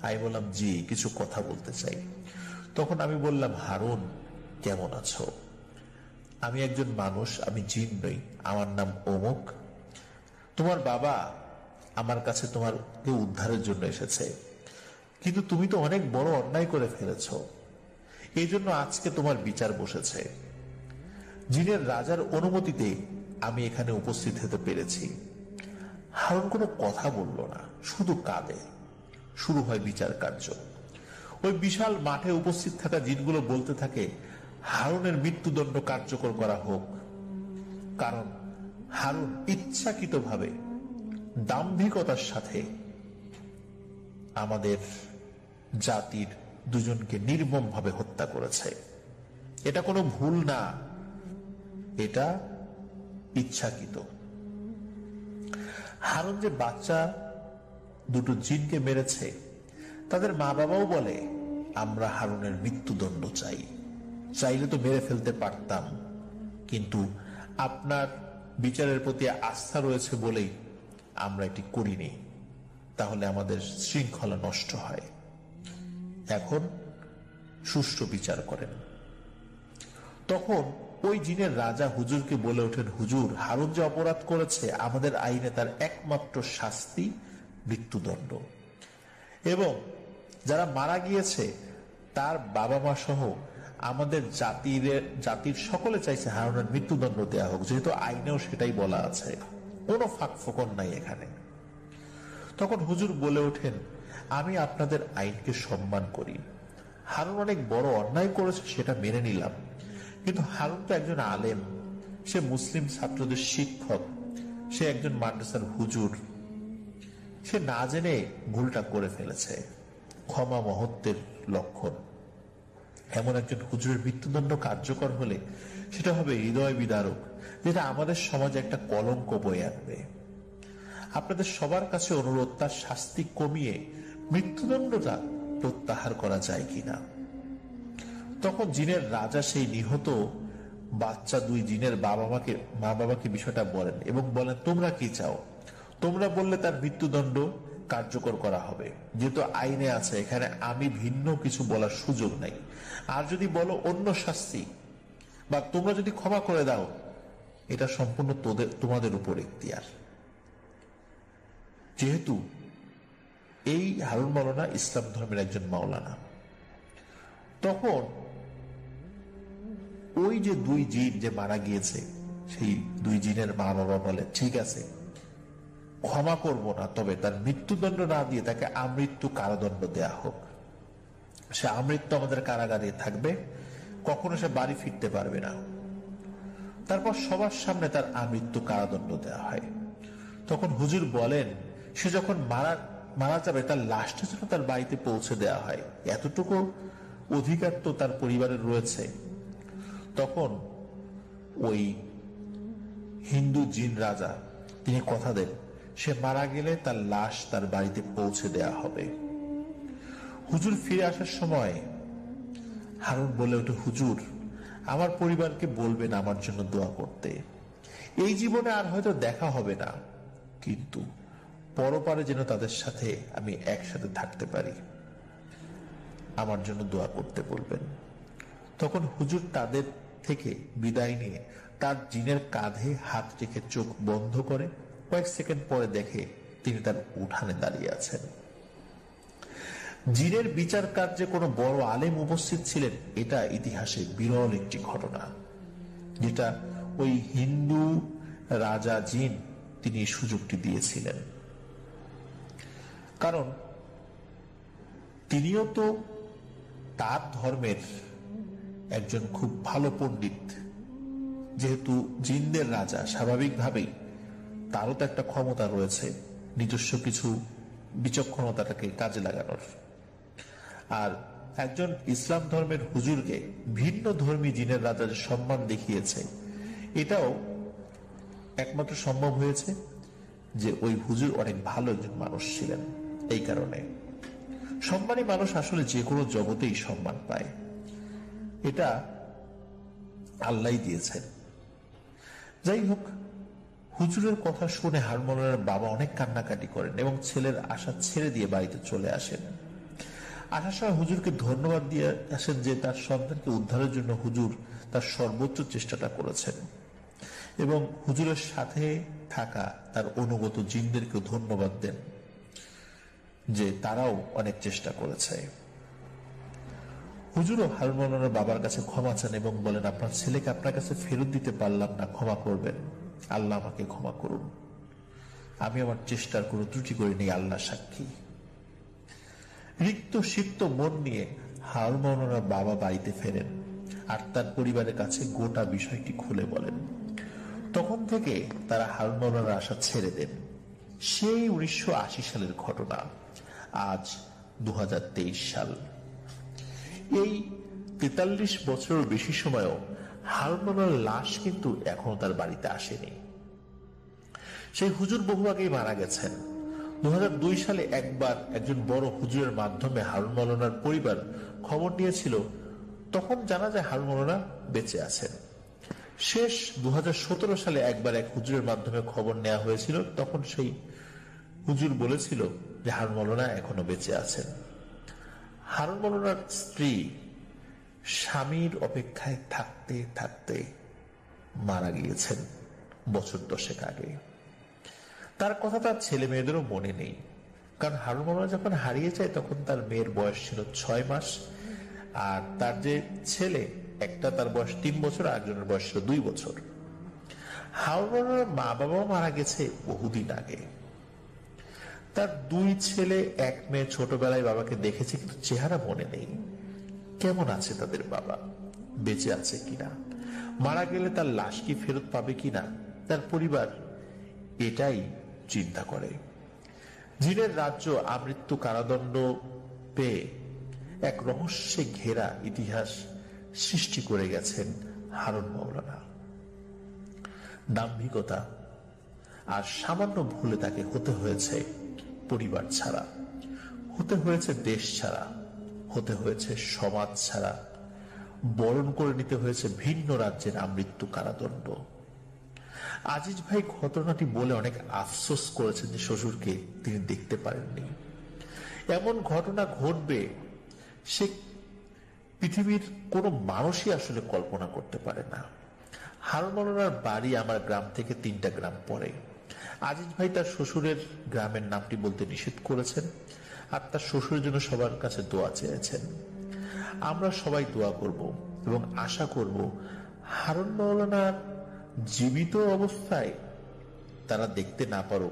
আমি বললাম, জি, কিছু কথা বলতে চাই। তখন আমি বললাম, হারুন কেমন আছো? আমি একজন মানুষ, আমি জিন নই, আমার নাম অমুক। তোমার বাবা আমার কাছে তোমাকে উদ্ধারের জন্য এসেছে, কিন্তু তুমি তো অনেক বড় অন্যায় করে ফেলেছ, এই জন্য আজকে তোমার বিচার বসেছে। জিনের রাজার অনুমতিতে আমি এখানে উপস্থিত হতে পেরেছি। হারুন কোনো কথা বলল না, শুধু কাঁদে। শুরু হয় বিচার কার্য। ওই বিশাল মাঠে উপস্থিত থাকা জিনগুলো বলতে থাকে, হারুনের মৃত্যুদণ্ড কার্যকর করা হোক, কারণ হারুন ইচ্ছাকৃতভাবে দাম্ভিকতার সাথে আমাদের জাতির দুজনকে নির্মমভাবে হত্যা করেছে। এটা কোনো ভুল না, এটা ইচ্ছাকৃত। হারুন যে বাচ্চা দুটো জিনকে মেরেছে, তাদের মা বাবাও বলে, আমরা হারুনের মৃত্যুদণ্ড চাই, চাইলে তো মেরে ফেলতে পারতাম, কিন্তু আপনার বিচারের প্রতি আস্থা রয়েছে বলেই আমরা এটি করিনি, তাহলে আমাদের শৃঙ্খলা নষ্ট হয়। এখন সুষ্ঠু বিচার করেন। তখন ওই জিনের রাজা হুজুরকে বলে ওঠেন, হুজুর, হারুন যে অপরাধ করেছে আমাদের আইনে তার একমাত্র শাস্তি মৃত্যুদণ্ড, এবং যারা মারা গিয়েছে তার বাবা মা সহ আমাদের জাতির সকলে চাইছে হারুনের মৃত্যুদণ্ড দেয়া হোক, যেহেতু আইনেও সেটাই বলা আছে, কোনো ফাঁক ফোকর নাই এখানে। তখন হুজুর বলে ওঠেন, আমি আপনাদের আইনকে সম্মান করি। হারুন অনেক বড় অন্যায় করেছে, সেটা মেনে নিলাম, কিন্তু হারুন তো একজন আলেম, সে মুসলিম ছাত্রদের শিক্ষক, সে একজন মাদ্রাসার হুজুর, সে না জেনে ভুলটা করে ফেলেছে। ক্ষমা মহত্বের লক্ষণ। এমন একজন হুজুরের মৃত্যুদণ্ড কার্যকর হলে সেটা হবে হৃদয় বিদারক, যেটা আমাদের সমাজে একটা কলঙ্ক বয়ে আনবে। আপনাদের সবার কাছে অনুরোধ, তার শাস্তি কমিয়ে মৃত্যুদণ্ডটা প্রত্যাহার করা যায় কিনা। তখন জিনের রাজা সেই নিহত বাচ্চা দুই জিনের মা বাবাকে বিষয়টা বলেন এবং বলেন, তোমরা কি চাও? তোমরা বললে তার মৃত্যুদণ্ড কার্যকর করা হবে, যেহেতু আইনে আছে, এখানে আমি ভিন্ন কিছু বলার সুযোগ নাই। আর যদি বলো অন্য শাস্তি, বা তোমরা যদি ক্ষমা করে দাও, এটা সম্পূর্ণ তোমাদের উপর এখতিয়ার। যেহেতু এই হারুন মাওলানা ইসলাম ধর্মের একজন মাওলানা, তখন ওই যে দুই জিন যে মারা গিয়েছে, সেই দুই জিনের মা বাবা বলে, ঠিক আছে, ক্ষমা করব না, তবে তার মৃত্যুদণ্ড না দিয়ে তাকে আমৃত্যু কারাদণ্ড দেয়া হোক। সে আমৃত্যু আমাদের কারাগারে থাকবে, কখনো সে বাড়ি ফিরতে পারবে না। তারপর সবার সামনে তার আমৃত্যু কারাদণ্ড দেওয়া হয়। তখন হুজুর বলেন, সে যখন মারা যাবে তার লাশটা যেন তার বাড়িতে পৌঁছে দেওয়া হয়, এতটুকু অধিকার তো তার পরিবারের রয়েছে। তখন ওই হিন্দু জিন রাজা তিনি কথা দেন, সে মারা গেলে তার লাশ তার বাড়িতে পৌঁছে দেয়া হবে। হুজুর ফিরে আসার সময় হারুন বলে ওঠে, হুজুর, আমার পরিবারকে বলবেন আমার জন্য দোয়া করতে। এই জীবনে আর হয়তো দেখা হবে না, কিন্তু পরপারে যেন তাদের সাথে আমি একসাথে থাকতে পারি, আমার জন্য দোয়া করতে বলবেন। তখন হুজুর তাদের থেকে বিদায় নিয়ে তার জিনের কাঁধে হাত রেখে চোখ বন্ধ করে কয়েক সেকেন্ড পরে দেখে তিনি তার উঠানে দাঁড়িয়ে আছেন। জিনের বিচার কার্যে কোনো বড় আলেম উপস্থিত ছিলেন, এটা ইতিহাসে বিরল একটি ঘটনা, যেটা ওই হিন্দু রাজা জিন তিনি সুযোগটি দিয়েছিলেন। কারণ তিনিও তো তার ধর্মের একজন খুব ভালো পণ্ডিত, যেহেতু জিনদের রাজা, স্বাভাবিকভাবেই তারও তো একটা ক্ষমতা রয়েছে নিজস্ব কিছু বিচক্ষণতাটাকে কাজে লাগানোর। আর একজন ইসলাম ধর্মের হুজুরকে ভিন্ন ধর্মী জিনের রাজা যে সম্মান দেখিয়েছে, এটাও একমাত্র সম্ভব হয়েছে যে ওই হুজুর অনেক ভালো একজন মানুষ ছিলেন। এই কারণে সম্মানী মানুষ আসলে যে কোনো জগতেই সম্মান পায়, এটা আল্লাহ দিয়েছেন। যাই হোক, হুজুরের কথা শুনে হারুন মাওলানার বাবা অনেক কান্নাকাটি করেন এবং ছেলের আশা ছেড়ে দিয়ে বাড়িতে চলে আসেন। আসার সময় হুজুরকে ধন্যবাদ দিয়ে আসেন যে তার সন্তানকে উদ্ধারের জন্য হুজুর তার সর্বোচ্চ চেষ্টাটা করেছেন, এবং হুজুরের সাথে থাকা তার অনুগত জিনদেরকেও ধন্যবাদ দেন যে তারাও অনেক চেষ্টা করেছে। হুজুরও হারুন মাওলানার বাবার কাছে ক্ষমা চান এবং বলেন, আপনার ছেলেকে আপনার কাছে ফেরত দিতে পারলাম না, ক্ষমা করবেন, আল্লাহ আমাকে ক্ষমা করুন, আমি আমার চেষ্টার কোনো ত্রুটি করিনি, আল্লাহ সাক্ষী। রিক্ত সিক্ত মন নিয়ে হারুন মাওলানার বাবা বাড়িতে ফেরেন আর তার পরিবারের কাছে গোটা বিষয়টি খুলে বলেন। তখন থেকে তারা হারুন মাওলানার আশা ছেড়ে দেন। সেই 1980 সালের ঘটনা, আজ 2023 সাল। এই 43 বছরের বেশি সময়ও হারুন মাওলানার লাশ কিন্তু এখনো তার বাড়িতে আসেনি। সেই হুজুর বহু আগেই মারা গেছেন। 2002 সালে একবার একজন বড় হুজুরের মাধ্যমে হারুন মাওলানার পরিবার খবর নিয়েছিল, তখন জানা যায় হারুন মাওলানা বেঁচে আছেন। শেষ 2017 সালে একবার এক হুজুরের মাধ্যমে খবর নেওয়া হয়েছিল, তখন সেই হুজুর বলেছিল যে হারুন মাওলানা এখনো বেঁচে আছেন। হারুন মাওলানার স্ত্রী স্বামীর অপেক্ষায় থাকতে থাকতে মারা গিয়েছেন বছর 10 আগে। তার কথা তার ছেলে মেয়েদেরও মনে নেই, কারণ হারুন মাওলানা যখন হারিয়ে যায় তখন তার মেয়ের বয়স ছিল 6 মাস, আর তার যে ছেলে একটা, তার বয়স 3 বছর, আর একজনের বয়স ছিল 2 বছর। হারুন মাওলানার মা বাবাও মারা গেছে বহুদিন আগে। তার 2 ছেলে 1 মেয়ে ছোটবেলায় বাবাকে দেখেছে, কিন্তু চেহারা মনে নেই। কেমন আছে তাদের বাবা, বেঁচে আছে কিনা, মারা গেলে তার লাশ কি ফেরত পাবে কিনা, তার পরিবার এটাই চিন্তা করে। জিনের রাজ্য আমৃত্যু কারাদণ্ড পেয়ে এক রহস্যে ঘেরা ইতিহাস সৃষ্টি করে গেছেন হারুন মাওলানা। দাম্ভিকতা আর সামান্য ভুলে তাকে হতে হয়েছে পরিবার ছাড়া, হতে হয়েছে দেশ ছাড়া, হতে হয়েছে সমাজ ছাড়া, বরণ করে নিতে হয়েছে ভিন্ন রাজ্যের আমৃত্যু কারাদণ্ড। আজিজ ভাই ঘটনাটি বলে অনেক আফসোস করেছেন যে শ্বশুরকে তিনি দেখতে পারেননি। এমন ঘটনা ঘটবে সে পৃথিবীর কোনো মানুষই আসলে কল্পনা করতে পারে না। হারুন মাওলানার বাড়ি আমার গ্রাম থেকে 3টা গ্রাম পরে। আজিজ ভাই তার শ্বশুরের গ্রামের নামটি বলতে নিষেধ করেছেন, আর তার শ্বশুরের জন্য সবার কাছে দোয়া চেয়েছেন। আমরা সবাই দোয়া করব এবং আশা করব হারুন মাওলানার জীবিত অবস্থায় তারা দেখতে না পারো,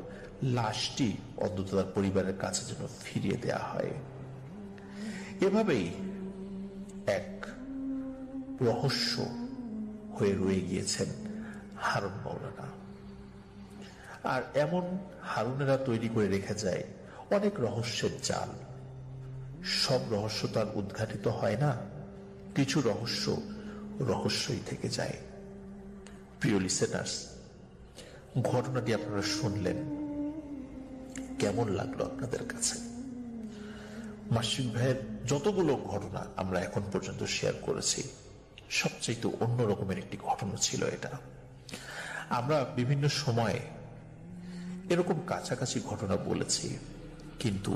লাশটি অন্তত তার পরিবারের কাছে যেন ফিরিয়ে দেয়া হয়। এভাবেই এক রহস্য হয়ে রয়ে গিয়েছেন হারুন মাওলানা। আর এমন হারুনেরা তৈরি করে রেখে যায় অনেক রহস্যের জাল। সব রহস্য তো আর উদ্ঘাটিত হয় না, কিছু রহস্য রহস্যই থেকে যায়। প্রিয় লিসেনার্স, ঘটনাটি আপনারা শুনলেন, কেমন লাগলো আপনাদের কাছে? মাসুদ ভাইয়ের যতগুলো ঘটনা আমরা এখন পর্যন্ত শেয়ার করেছি, সবচেয়ে অন্য রকমের একটি ঘটনা ছিল এটা। আমরা বিভিন্ন সময়ে এরকম কাছাকাছি ঘটনা বলেছি, কিন্তু